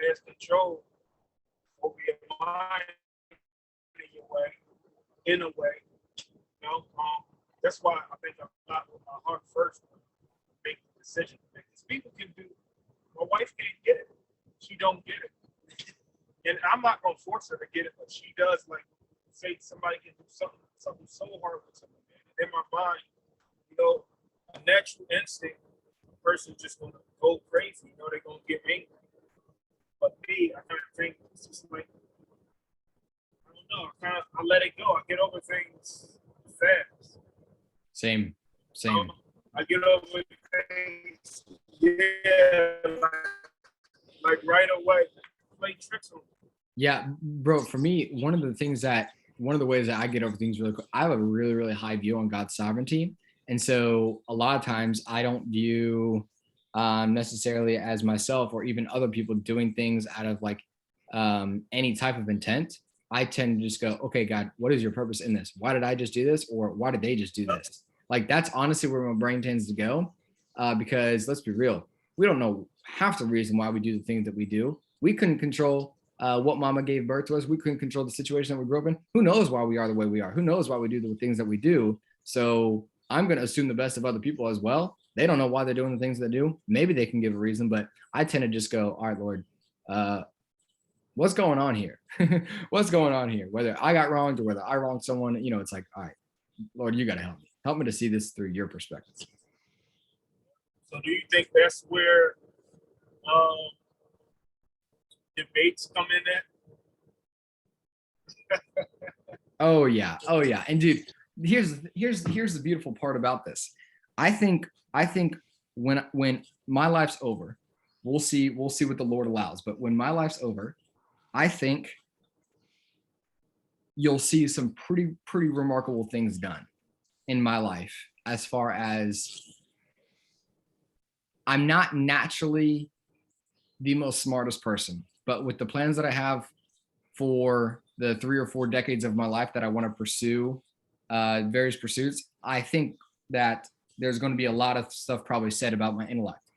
[SPEAKER 3] has control over your mind in a way. That's why I think I'm not with my heart first make the decision. Because people can do, my wife can't get it. She don't get it. And I'm not gonna force her to get it, but she does. Like, say somebody can do something so hard with something, man. And in my mind, a natural instinct, a person's just gonna go crazy. They're gonna get angry. But me, I kind of think it's just like, I don't know. I let it go. I get over things fast.
[SPEAKER 1] Same.
[SPEAKER 3] I get over things, like right away. Play tricks on me.
[SPEAKER 1] Yeah, bro. For me, one of the ways that I get over things really quick, I have a really, really high view on God's sovereignty. And so a lot of times I don't view necessarily as myself or even other people doing things out of like any type of intent. I tend to just go, okay, God, what is your purpose in this? Why did I just do this? Or why did they just do this? Like, that's honestly where my brain tends to go because let's be real. We don't know half the reason why we do the things that we do. We couldn't control what mama gave birth to us. We couldn't control the situation that we grew up in. Who knows why we are the way we are? Who knows why we do the things that we do? So I'm going to assume the best of other people as well. They don't know why they're doing the things they do. Maybe they can give a reason, but I tend to just go, all right, Lord, what's going on here? What's going on here? Whether I got wronged or whether I wronged someone, it's like, all right, Lord, you got to help me. Help me to see this through your perspective.
[SPEAKER 3] So do you think that's where debates come in at?
[SPEAKER 1] Oh yeah. And dude, here's the beautiful part about this. I think when my life's over, we'll see what the Lord allows. But when my life's over, I think you'll see some pretty remarkable things done in my life, as far as I'm not naturally the most smartest person, but with the plans that I have for the 3 or 4 decades of my life that I want to pursue various pursuits, I think that there's going to be a lot of stuff probably said about my intellect.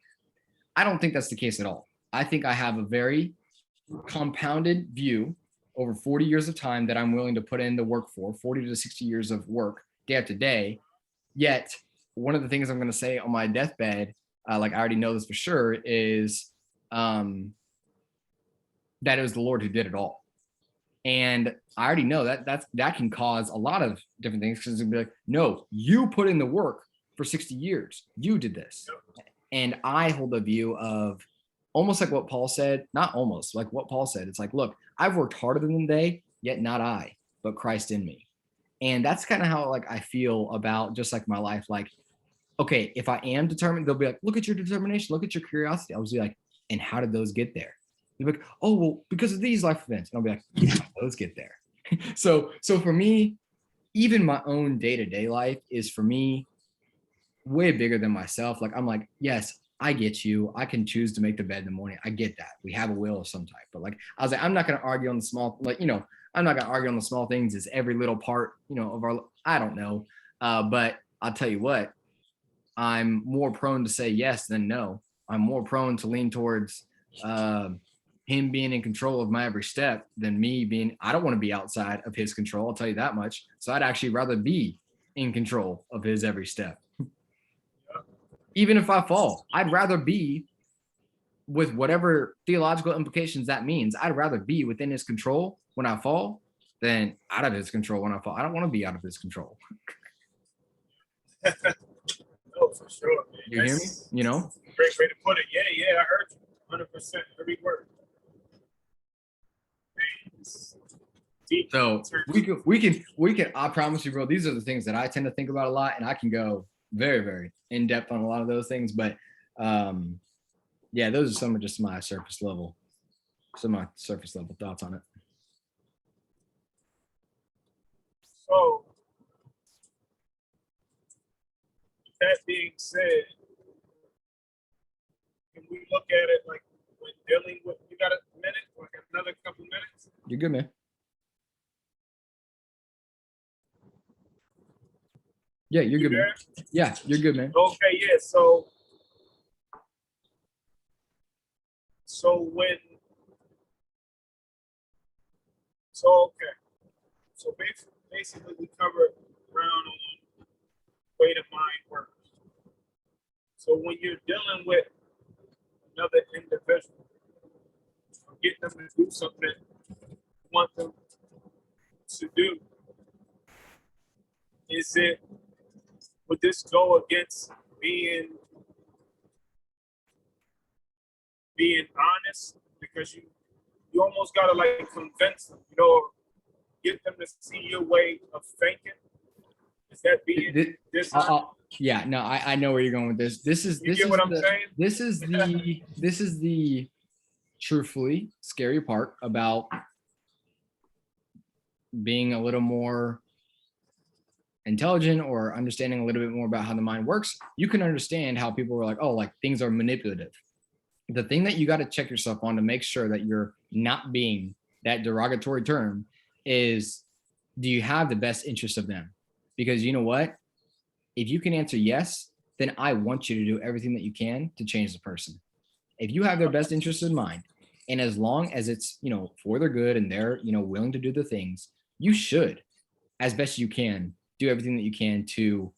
[SPEAKER 1] I don't think that's the case at all. I think I have a very compounded view over 40 years of time that I'm willing to put in the work for, 40 to 60 years of work day after day. Yet, one of the things I'm going to say on my deathbed, like I already know this for sure, is that it was the Lord who did it all. And I already know that can cause a lot of different things, because it'll be like, no, you put in the work for 60 years. You did this. And I hold the view of almost like what Paul said, not almost, like what Paul said. It's like, look, I've worked harder than they, yet not I, but Christ in me. And that's kind of how like I feel about just like my life. Like, okay, if I am determined, they'll be like, look at your determination, look at your curiosity. I was like, and how did those get there? They'll be like, oh, well, because of these life events. And I'll be like, yeah, those get there. So for me, even my own day-to-day life is for me way bigger than myself. Like, I'm like, yes, I get you. I can choose to make the bed in the morning. I get that. We have a will of some type. But like, I was like, I'm not going to argue on the small, like, I'm not going to argue on the small things. Is every little part, of our, I don't know. But I'll tell you what, I'm more prone to say yes than no. I'm more prone to lean towards him being in control of my every step than me being, I don't want to be outside of his control. I'll tell you that much. So I'd actually rather be in control of his every step. Even if I fall, I'd rather be, with whatever theological implications that means, I'd rather be within his control when I fall than out of his control when I fall. I don't want to be out of his control.
[SPEAKER 3] No, for sure, man.
[SPEAKER 1] You hear me? You know?
[SPEAKER 3] Great way to put it. Yeah, I heard you. 100% every word. Deep.
[SPEAKER 1] So we can, I promise you, bro, these are the things that I tend to think about a lot, and I can go very, very in depth on a lot of those things. But yeah, those are some of just my surface level thoughts on it.
[SPEAKER 3] So, that being said, can we look at it like when dealing with, you got a minute, like another couple minutes?
[SPEAKER 1] You're good, man. Yeah, you're good, man. Yeah, you're good, man.
[SPEAKER 3] Okay, yeah. So when, okay. So basically we covered ground on way the mind works. So when you're dealing with another individual, get them to do something you want them to do, would this go against being honest? Because you almost gotta like convince them, get them to see your way of thinking. Is that being dishonest?
[SPEAKER 1] Yeah, no, I know where you're going with this. This is the truthfully scary part about being a little more intelligent or understanding a little bit more about how the mind works. You can understand how people were like, oh, like things are manipulative. The thing that you got to check yourself on to make sure that you're not being that derogatory term is, do you have the best interest of them? Because you know what? If you can answer yes, then I want you to do everything that you can to change the person. If you have their best interest in mind, and as long as it's, for their good and they're, willing to do the things, you should, as best you can, do everything that you can to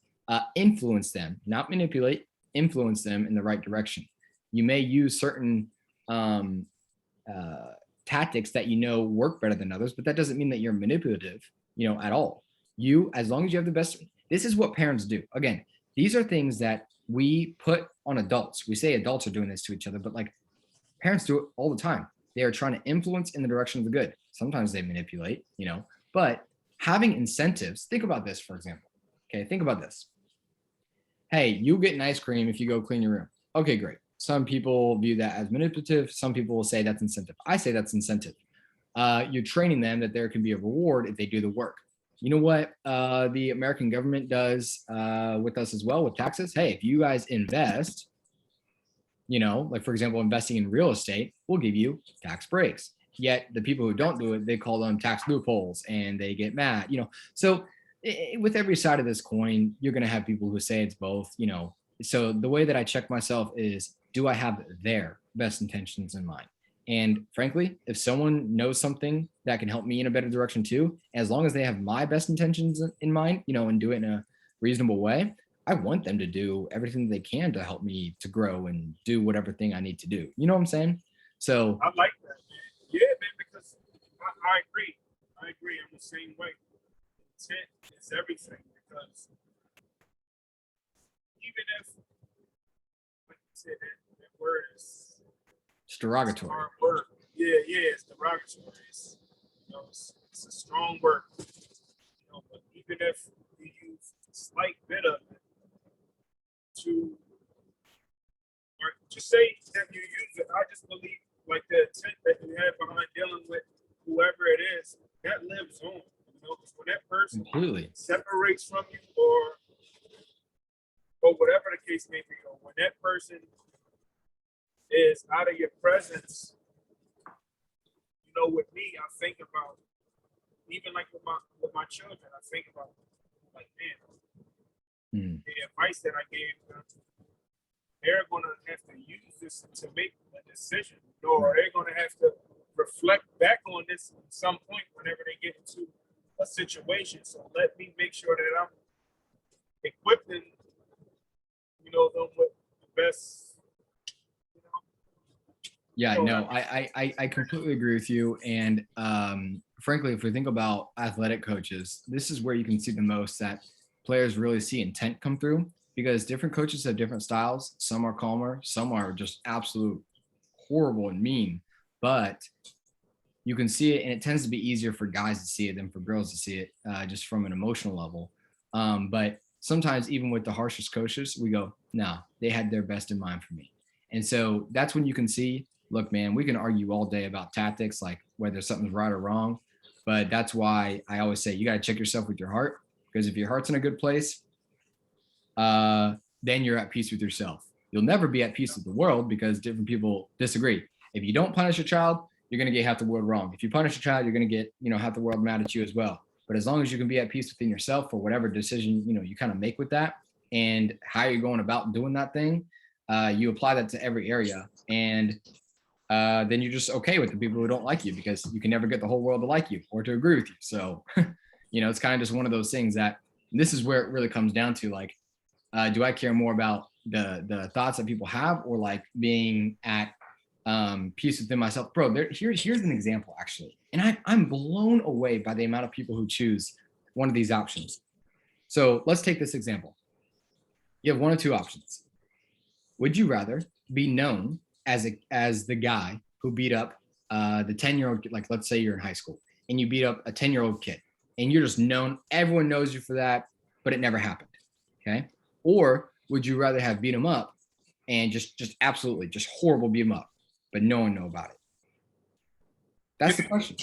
[SPEAKER 1] influence them, not manipulate, influence them in the right direction. You may use certain tactics that work better than others, but that doesn't mean that you're manipulative, at all. You, as long as you have the best, this is what parents do. Again, these are things that we put on adults. We say adults are doing this to each other, but like parents do it all the time. They are trying to influence in the direction of the good. Sometimes they manipulate, but having incentives, think about this, for example. Okay, think about this. Hey, you get an ice cream if you go clean your room. Okay, great. Some people view that as manipulative. Some people will say that's incentive. I say that's incentive. You're training them that there can be a reward if they do the work. You know what the American government does with us as well with taxes? Hey, if you guys invest, like for example, investing in real estate, we'll give you tax breaks. Yet the people who don't do it, they call them tax loopholes and they get mad, So with every side of this coin, you're going to have people who say it's both, So the way that I check myself is, do I have their best intentions in mind? And frankly, if someone knows something that can help me in a better direction too, as long as they have my best intentions in mind, and do it in a reasonable way, I want them to do everything they can to help me to grow and do whatever thing I need to do. You know what I'm saying? So
[SPEAKER 3] I like that, man. Yeah, man, because I agree. I agree. I'm the same way. Intent is everything, because even if, like you said, that word is
[SPEAKER 1] derogatory.
[SPEAKER 3] Hard word. Yeah, it's derogatory. It's a strong word. But even if you use a slight bit of it or just say that you use it, I just believe like the intent that you have behind dealing with whoever it is, that lives on. Because when that person
[SPEAKER 1] completely
[SPEAKER 3] separates from you, or whatever the case may be, or when that person is out of your presence, with me, I think about, even like with my children, I think about like, man,
[SPEAKER 1] Mm.
[SPEAKER 3] the advice that I gave them, they're going to have to use this to make a decision, or they're going to have to reflect back on this at some point whenever they get into a situation. So let me make sure that I'm equipping, them with the best.
[SPEAKER 1] Yeah, no, I completely agree with you. And frankly, if we think about athletic coaches, this is where you can see the most that players really see intent come through, because different coaches have different styles. Some are calmer, some are just absolute horrible and mean, but you can see it, and it tends to be easier for guys to see it than for girls to see it, just from an emotional level. But sometimes, even with the harshest coaches, we go, no, they had their best in mind for me. And so that's when you can see, look, man, we can argue all day about tactics, like whether something's right or wrong. But that's why I always say you got to check yourself with your heart, because if your heart's in a good place, then you're at peace with yourself. You'll never be at peace with the world because different people disagree. If you don't punish a child, you're going to get half the world wrong. If you punish a child, you're going to get, half the world mad at you as well. But as long as you can be at peace within yourself for whatever decision, you kind of make with that and how you're going about doing that thing, you apply that to every area. And then you're just okay with the people who don't like you, because you can never get the whole world to like you or to agree with you. So, it's kind of just one of those things that this is where it really comes down to, like, do I care more about the thoughts that people have, or like being at peace within myself? Bro, here's an example, actually. And I'm blown away by the amount of people who choose one of these options. So let's take this example. You have one of two options. Would you rather be known as the guy who beat up the 10-year-old, like let's say you're in high school and you beat up a 10-year-old kid, and you're just known, everyone knows you for that, but it never happened, okay? Or would you rather have beat him up and just absolutely just horrible beat him up, but no one know about it? That's the question.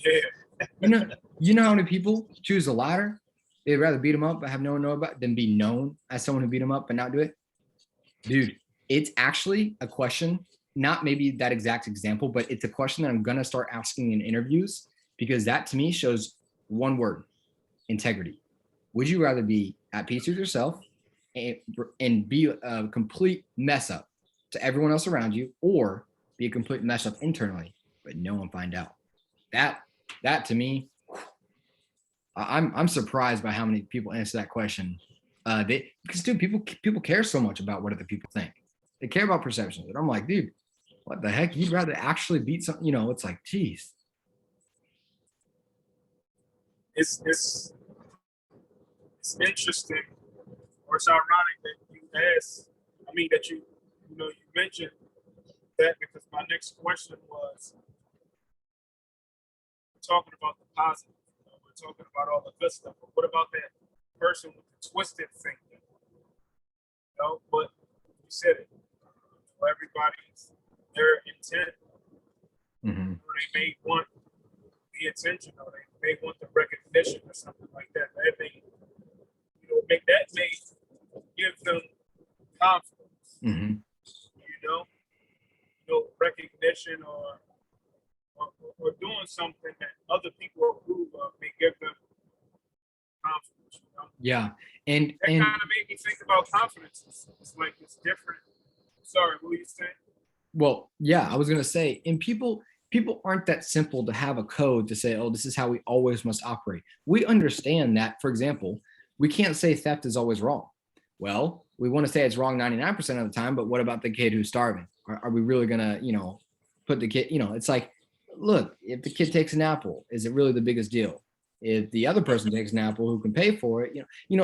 [SPEAKER 3] Yeah.
[SPEAKER 1] You know how many people choose the latter? They'd rather beat him up but have no one know about it than be known as someone who beat him up but not do it. Dude, it's actually a question, not maybe that exact example, but it's a question that I'm gonna start asking in interviews, because that to me shows one word: integrity. Would you rather be at peace with yourself and be a complete mess up to everyone else around you, or be a complete mess up internally but no one find out? That to me, I'm surprised by how many people answer that question. Because dude, people care so much about what other people think. They care about perceptions. And I'm like, dude, what the heck? You'd rather actually beat something, it's like, geez.
[SPEAKER 3] It's interesting, or it's ironic that you asked. That you mentioned that, because my next question was talking about the positive. We're talking about all the good stuff, but what about that person with the twisted thinking? But you said it. Everybody's their intent.
[SPEAKER 1] Mm-hmm.
[SPEAKER 3] Or they may want the attention, or they may want the recognition, or something like that. That may, may give them confidence.
[SPEAKER 1] Mm-hmm.
[SPEAKER 3] Recognition or doing something that other people approve of may give them confidence.
[SPEAKER 1] Yeah, and
[SPEAKER 3] that kind of made me think about confidence. It's like it's different. Sorry, what were you saying?
[SPEAKER 1] Well, yeah, I was gonna say, and people aren't that simple to have a code to say, oh, this is how we always must operate. We understand that, for example, we can't say theft is always wrong. Well, we want to say it's wrong 99% of the time, but what about the kid who's starving? Are we really gonna, put the kid, it's like, look, if the kid takes an apple, is it really the biggest deal? If the other person takes an apple who can pay for it,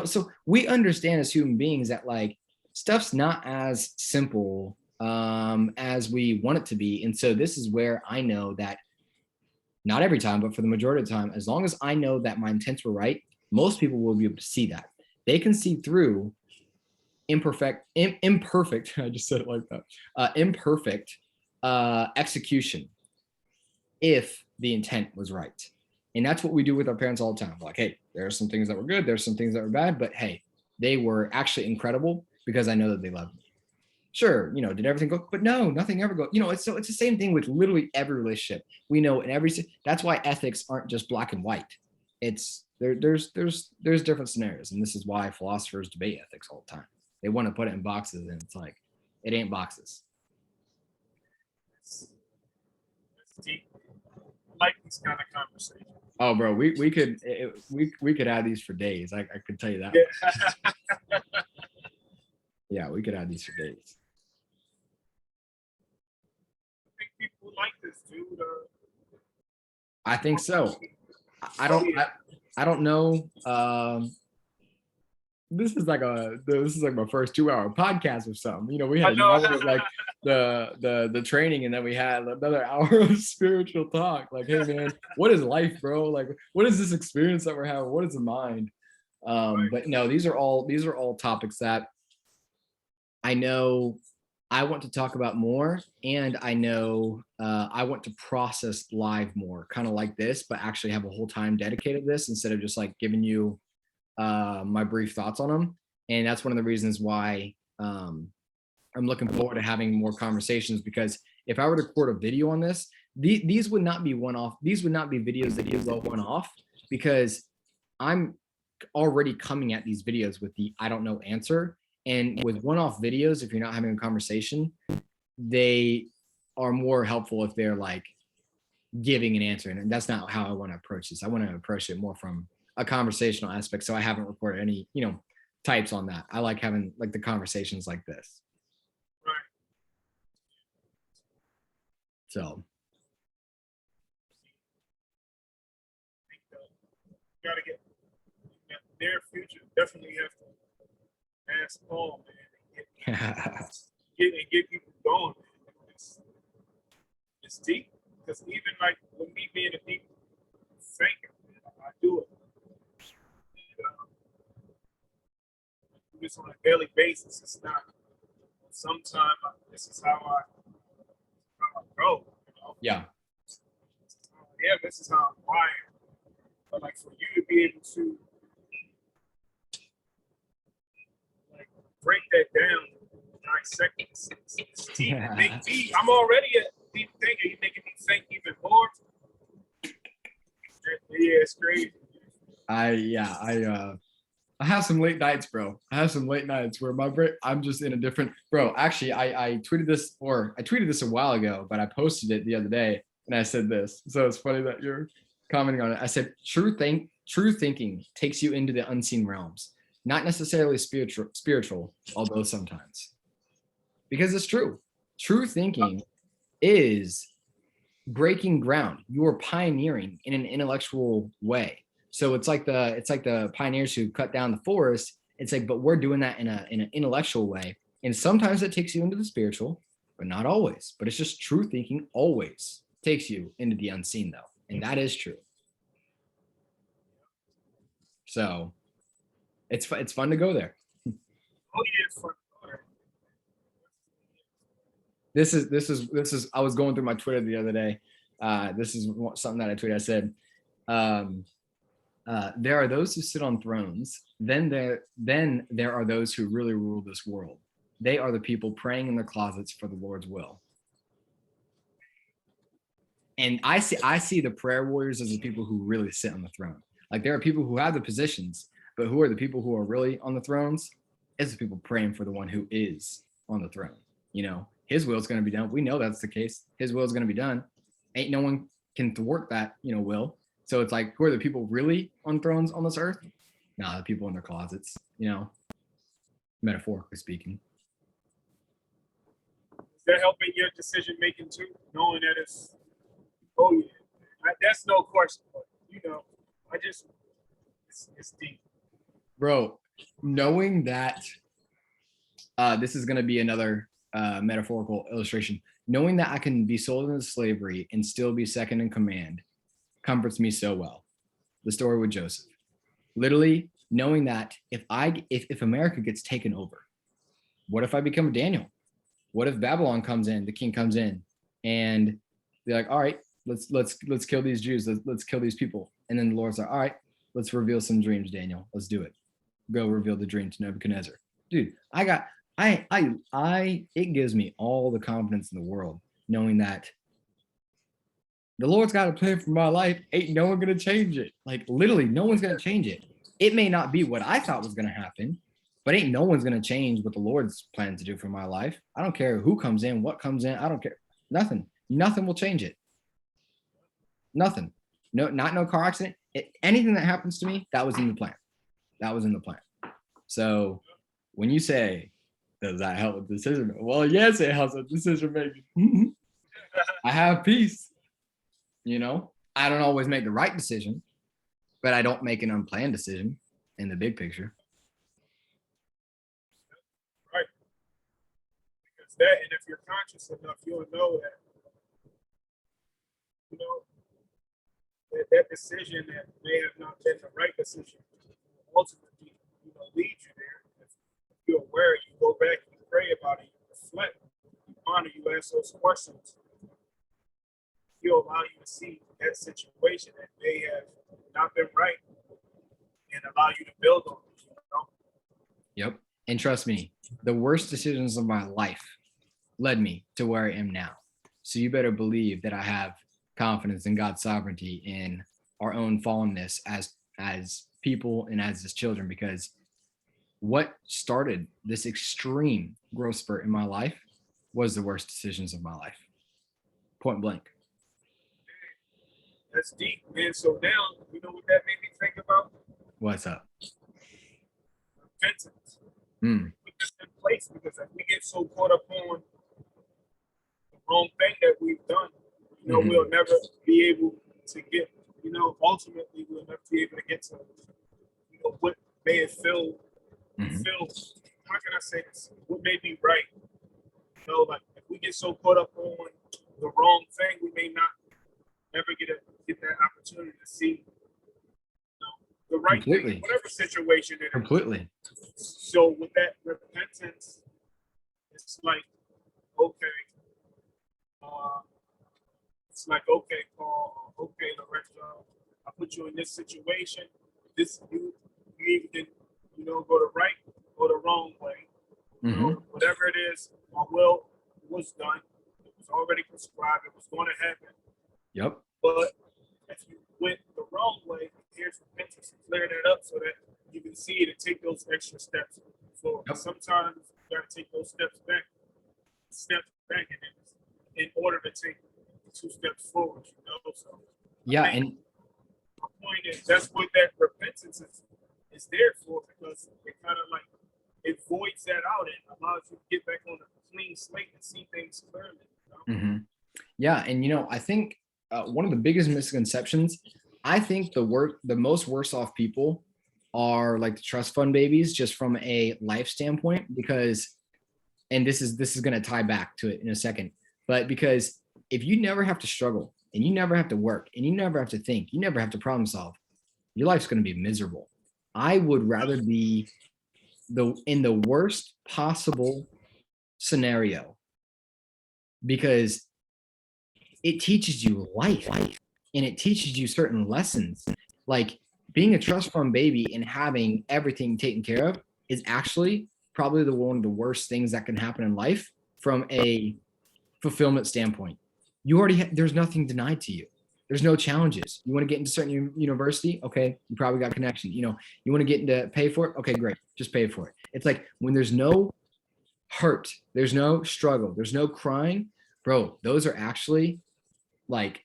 [SPEAKER 1] so we understand as human beings that, like, stuff's not as simple as we want it to be. And so this is where I know that, not every time, but for the majority of the time, as long as I know that my intents were right, most people will be able to see that. They can see through imperfect, I just said it like that, imperfect execution if the intent was right. And that's what we do with our parents all the time. Like, hey, there are some things that were good, there's some things that were bad, but hey, they were actually incredible because I know that they love me. Sure, did everything go? But no, nothing ever go. It's the same thing with literally every relationship. We know in every, that's why ethics aren't just black and white. there's different scenarios, and this is why philosophers debate ethics all the time. They want to put it in boxes, and it's like it ain't boxes.
[SPEAKER 3] It's deep. I like these kind of conversations.
[SPEAKER 1] Oh, bro, we could have these for days. I could tell you that.
[SPEAKER 3] Yeah.
[SPEAKER 1] Yeah, we could have these for days.
[SPEAKER 3] I think people like this, dude.
[SPEAKER 1] I think so. I don't know. This is like my first 2-hour podcast or something. You know, we had an hour of like the training, and then we had another hour of spiritual talk. Like, hey man, what is life, bro? Like, what is this experience that we're having? What is the mind? But no, these are all topics that I know I want to talk about more, and I know I want to process live more, kind of like this, but actually have a whole time dedicated to this instead of just like giving you my brief thoughts on them. And that's one of the reasons why I'm looking forward to having more conversations, because if I were to record a video on this, these would not be one-off. These would not be videos that you go one-off, because I'm already coming at these videos with the I don't know answer. And with one-off videos, if you're not having a conversation, they are more helpful if they're like giving an answer. And that's not how I want to approach this. I want to approach it more from a conversational aspect. So I haven't recorded any, types on that. I like having like the conversations like this.
[SPEAKER 3] Right.
[SPEAKER 1] So.
[SPEAKER 3] Gotta get near future. Definitely have to ask Paul, man, and get people going. Man. It's deep, because even like with me being a deep thinker, man, I do it. And, I do this on a daily basis. It's not. Sometimes this is how I go.
[SPEAKER 1] Yeah.
[SPEAKER 3] Yeah, this is how I'm wired. But like for you to be able to like break that down, dissect it, it's deep. Make me, I'm already a deep thinker. You're making me think even more. Yeah, it's crazy.
[SPEAKER 1] I have some late nights, bro. I have some late nights where my brain, I'm just in a different, bro. Actually, I tweeted this a while ago, but I posted it the other day, and I said this. So it's funny that you're commenting on it. I said, true thinking takes you into the unseen realms, not necessarily spiritual, although sometimes. Because it's true. True thinking is breaking ground. You are pioneering in an intellectual way. So it's like the pioneers who cut down the forest. It's like, but we're doing that in an intellectual way. And sometimes it takes you into the spiritual, but not always. But it's just true thinking always takes you into the unseen, though. And that is true. So it's fun to go there.
[SPEAKER 3] Oh yeah, it's fun.
[SPEAKER 1] This is I was going through my Twitter the other day. This is something that I tweeted. I said, there are those who sit on thrones. Then there are those who really rule this world. They are the people praying in their closets for the Lord's will. And I see the prayer warriors as the people who really sit on the throne. Like there are people who have the positions, but who are the people who are really on the thrones? It's the people praying for the one who is on the throne. His will is going to be done. We know that's the case. His will is going to be done. Ain't no one can thwart that, will. So it's like, who are the people really on thrones on this earth? Nah, the people in their closets, metaphorically speaking.
[SPEAKER 3] Is that helping your decision making too? Knowing that it's, oh yeah, that's no question. But, it's deep.
[SPEAKER 1] Bro, knowing that this is going to be another metaphorical illustration, knowing that I can be sold into slavery and still be second in command comforts me so well. The story with Joseph, literally knowing that if America gets taken over, what if I become Daniel? What if Babylon comes in, the king comes in, and they're like, all right, let's kill these Jews, let's kill these people, and then the Lord's like, all right, let's reveal some dreams, Daniel, let's do it. Go reveal the dream to Nebuchadnezzar. Dude, it gives me all the confidence in the world knowing that The Lord's got a plan for my life. Ain't no one gonna change it. Like literally, no one's gonna change it. It may not be what I thought was gonna happen, but ain't no one's gonna change what the Lord's plan to do for my life. I don't care who comes in, what comes in. I don't care. Nothing. Nothing will change it. Nothing. No, not no car accident. Anything that happens to me, that was in the plan. That was in the plan. So when you say, does that help with decision making? Well, yes, it helps with decision making. I have peace. You know, I don't always make the right decision, but I don't make an unplanned decision in the big picture.
[SPEAKER 3] Right. Because that, and if you're conscious enough, you'll know that, you know, that decision that may have not been the right decision ultimately, you know, lead you there. If you're aware, you go back and you pray about it, you reflect, you ponder, you ask those questions. He'll allow you to see that situation that may have not been right and allow you to build on it, you know?
[SPEAKER 1] Yep. And trust me, the worst decisions of my life led me to where I am now. So you better believe that I have confidence in God's sovereignty in our own fallenness as people and as his children, because what started this extreme growth spurt in my life was the worst decisions of my life. Point blank.
[SPEAKER 3] That's deep, man. So now, you know what that made me think about?
[SPEAKER 1] What's up?
[SPEAKER 3] Repentance.
[SPEAKER 1] Mm.
[SPEAKER 3] Put this in place, because if we get so caught up on the wrong thing that we've done, you know, we'll never be able to get, you know, ultimately we'll never be able to get to, you know, what may have feel, how can I say this? What may be right? You know, like if we get so caught up on the wrong thing, we may not ever get that opportunity to see, you know, the right thing, whatever situation it is.
[SPEAKER 1] Completely.
[SPEAKER 3] So with that repentance, it's like, okay, okay, Paul, okay, Lorenzo, I put you in this situation. This you either can, you know, go the right or the wrong way. You know, whatever it is, my will was done. It was already prescribed. It was going to happen.
[SPEAKER 1] Yep.
[SPEAKER 3] But if you went the wrong way, here's repentance to clear that up so that you can see it and take those extra steps forward. Sometimes you got to take those steps back, in order to take 2 steps forward, you know. So
[SPEAKER 1] yeah, and
[SPEAKER 3] my point is that's what that repentance is there for, because it kind of like it voids that out and allows you to get back on a clean slate and see things clearly. You know?
[SPEAKER 1] Yeah, and you know, I think one of the biggest misconceptions, I think the most worse off people are like the trust fund babies, just from a life standpoint, because, and this is going to tie back to it in a second, but because if you never have to struggle and you never have to work and you never have to think, you never have to problem solve, your life's going to be miserable. I would rather be in the worst possible scenario, because it teaches you life and it teaches you certain lessons. Like being a trust fund baby and having everything taken care of is actually probably one of the worst things that can happen in life from a fulfillment standpoint. You already there's nothing denied to you. There's no challenges. You want to get into certain university? Okay, you probably got connection. You know, you want to get into pay for it? Okay, great. Just pay for it. It's like when there's no hurt, there's no struggle, there's no crying, bro, those are actually like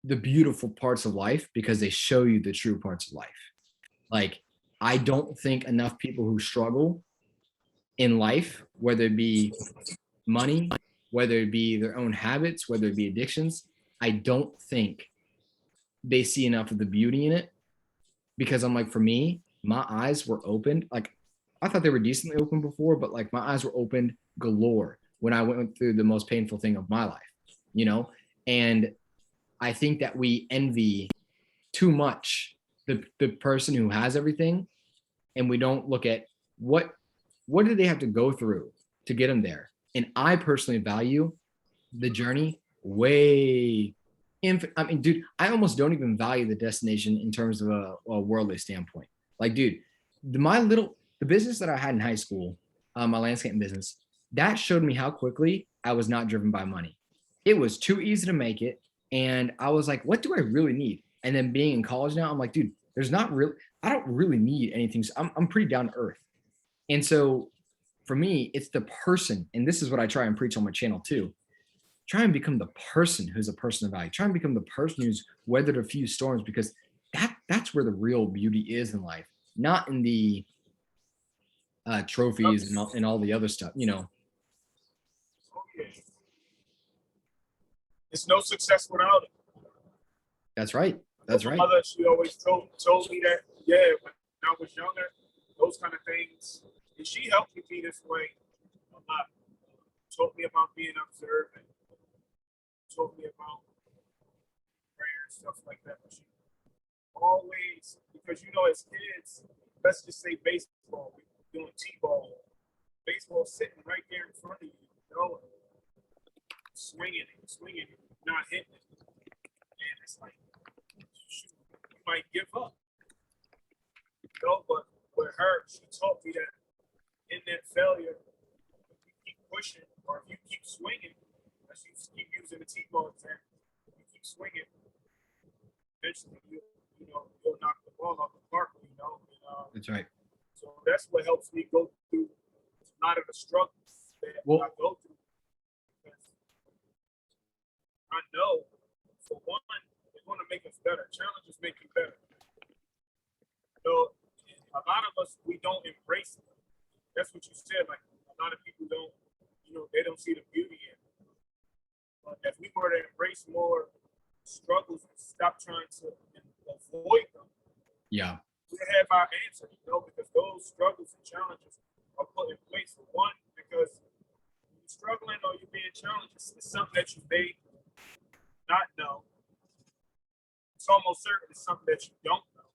[SPEAKER 1] the beautiful parts of life, because they show you the true parts of life. Like, I don't think enough people who struggle in life, whether it be money, whether it be their own habits, whether it be addictions, I don't think they see enough of the beauty in it. Because I'm like, for me, my eyes were opened. Like, I thought they were decently open before, but like my eyes were opened galore when I went through the most painful thing of my life, you know? And I think that we envy too much the person who has everything, and we don't look at what did they have to go through to get them there. And I personally value the journey way. I mean, dude, I almost don't even value the destination in terms of a worldly standpoint. Like, dude, the business that I had in high school, my landscaping business, that showed me how quickly I was not driven by money. It was too easy to make it. And I was like, what do I really need? And then being in college now, I'm like, dude, there's not really, I don't really need anything. So I'm pretty down to earth. And so for me, it's the person. And this is what I try and preach on my channel too. Try and become the person who's a person of value. Try and become the person who's weathered a few storms, because that's where the real beauty is in life, not in the trophies and all the other stuff, you know.
[SPEAKER 3] Oh, yeah. It's no success without it.
[SPEAKER 1] That's right. That's
[SPEAKER 3] My
[SPEAKER 1] right.
[SPEAKER 3] mother, she always told me that, yeah, when I was younger, those kind of things. And she helped me be this way a lot. Taught me about being observant, taught me about prayer and stuff like that. But she always, because you know, as kids, let's just say baseball, we doing T-ball, baseball sitting right there in front of you, you know, swinging and swinging, not hitting it. And it's like, shoot, you might give up. You know, but with her, she taught me that in that failure, if you keep pushing or if you keep swinging, as you keep using the T-ball example, if you keep swinging, eventually you'll knock the ball off the park, you know. And,
[SPEAKER 1] That's right.
[SPEAKER 3] so that's what helps me go through a lot of the struggles that I go through. Because I know, for one, they're going to make us better. Challenges make you better. So a lot of us, we don't embrace it. That's what you said. Like, a lot of people don't, they don't see the beauty in it. But if we were to embrace more struggles and stop trying to avoid them,
[SPEAKER 1] yeah,
[SPEAKER 3] we have our answer, because those struggles and challenges are put in place. For one, because you're struggling or you're being challenged, it's something that you may not know. It's almost certain it's something that you don't know.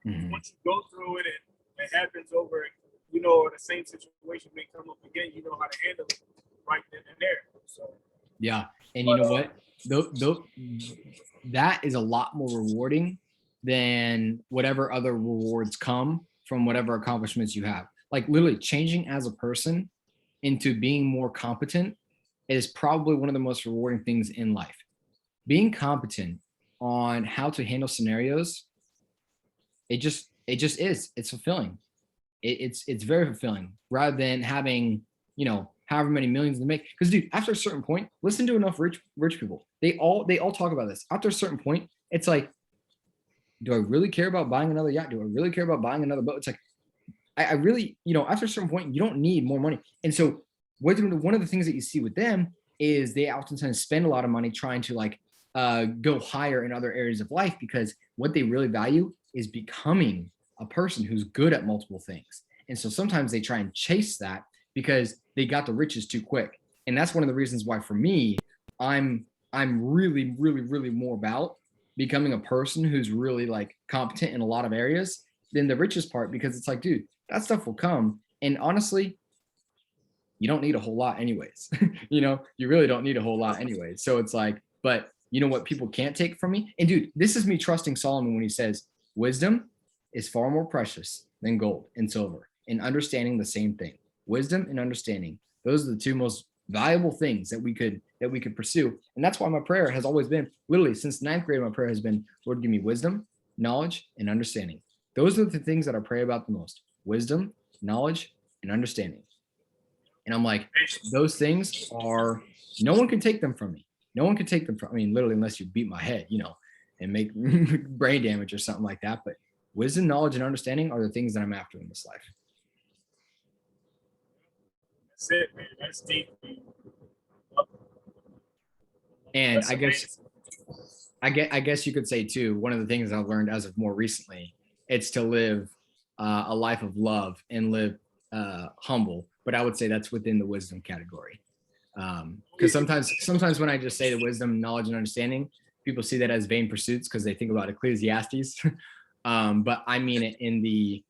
[SPEAKER 1] mm-hmm.
[SPEAKER 3] Once you go through it and it happens over, or the same situation may come up again, you know how to handle it right then and there. So
[SPEAKER 1] yeah, and you know what? That is a lot more rewarding than whatever other rewards come from whatever accomplishments you have. Like literally changing as a person into being more competent is probably one of the most rewarding things in life. Being competent on how to handle scenarios, it just is. It's fulfilling. It's very fulfilling rather than having, however many millions to make. Because dude, after a certain point, listen to enough rich people. They all talk about this. After a certain point, it's like, do I really care about buying another yacht? Do I really care about buying another boat? It's like, I really, after a certain point, you don't need more money. And so one of the things that you see with them is they oftentimes spend a lot of money trying to like go higher in other areas of life, because what they really value is becoming a person who's good at multiple things. And so sometimes they try and chase that because they got the riches too quick. And that's one of the reasons why for me, I'm really, really, really more about becoming a person who's really like competent in a lot of areas than the richest part, because it's like, dude, that stuff will come. And honestly, you don't need a whole lot anyways. You really don't need a whole lot anyways. So it's like, but you know what people can't take from me? And dude, this is me trusting Solomon when he says wisdom is far more precious than gold and silver, and understanding the same thing. Wisdom and understanding. Those are the two most valuable things that we could pursue. And that's why my prayer has always been, literally since ninth grade, my prayer has been, Lord, give me wisdom, knowledge, and understanding. Those are the things that I pray about the most: wisdom, knowledge, and understanding. And I'm like, those things are, no one can take them from me. No one can take them from, I mean, literally, unless you beat my head, and make brain damage or something like that. But wisdom, knowledge, and understanding are the things that I'm after in this life.
[SPEAKER 3] That's it, man. That's deep.
[SPEAKER 1] And I guess you could say too, one of the things I've learned as of more recently, it's to live a life of love and live humble. But I would say that's within the wisdom category. Because sometimes when I just say the wisdom, knowledge, and understanding, people see that as vain pursuits because they think about Ecclesiastes. But I mean it in the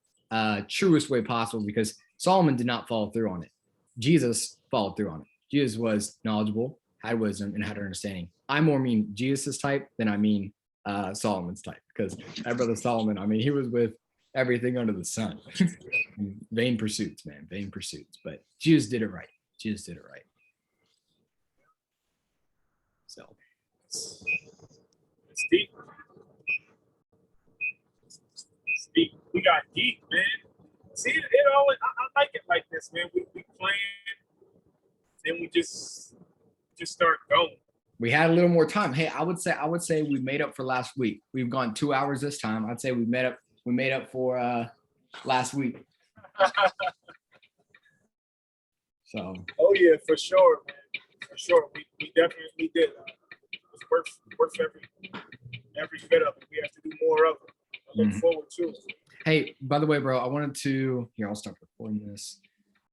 [SPEAKER 1] truest way possible, because Solomon did not follow through on it. Jesus followed through on it. Jesus was knowledgeable, had wisdom, and had understanding. I more mean Jesus's type than I mean Solomon's type, because that brother Solomon, I mean, he was with everything under the sun. Vain pursuits, man, vain pursuits. But Jesus did it right. Jesus did it right. So
[SPEAKER 3] It's deep. It's deep. We got deep, man. See, it always. I like it like this, man. We playing, then we just start going.
[SPEAKER 1] We had a little more time. Hey, I would say we made up for last week. We've gone 2 hours this time. I'd say we made up for last week. So.
[SPEAKER 3] Oh yeah, for sure, man. For sure, we definitely did. It's worth every bit of it. We have to do more of it. I look forward to it.
[SPEAKER 1] Hey, by the way, bro, I wanted to. Here, I'll start recording this.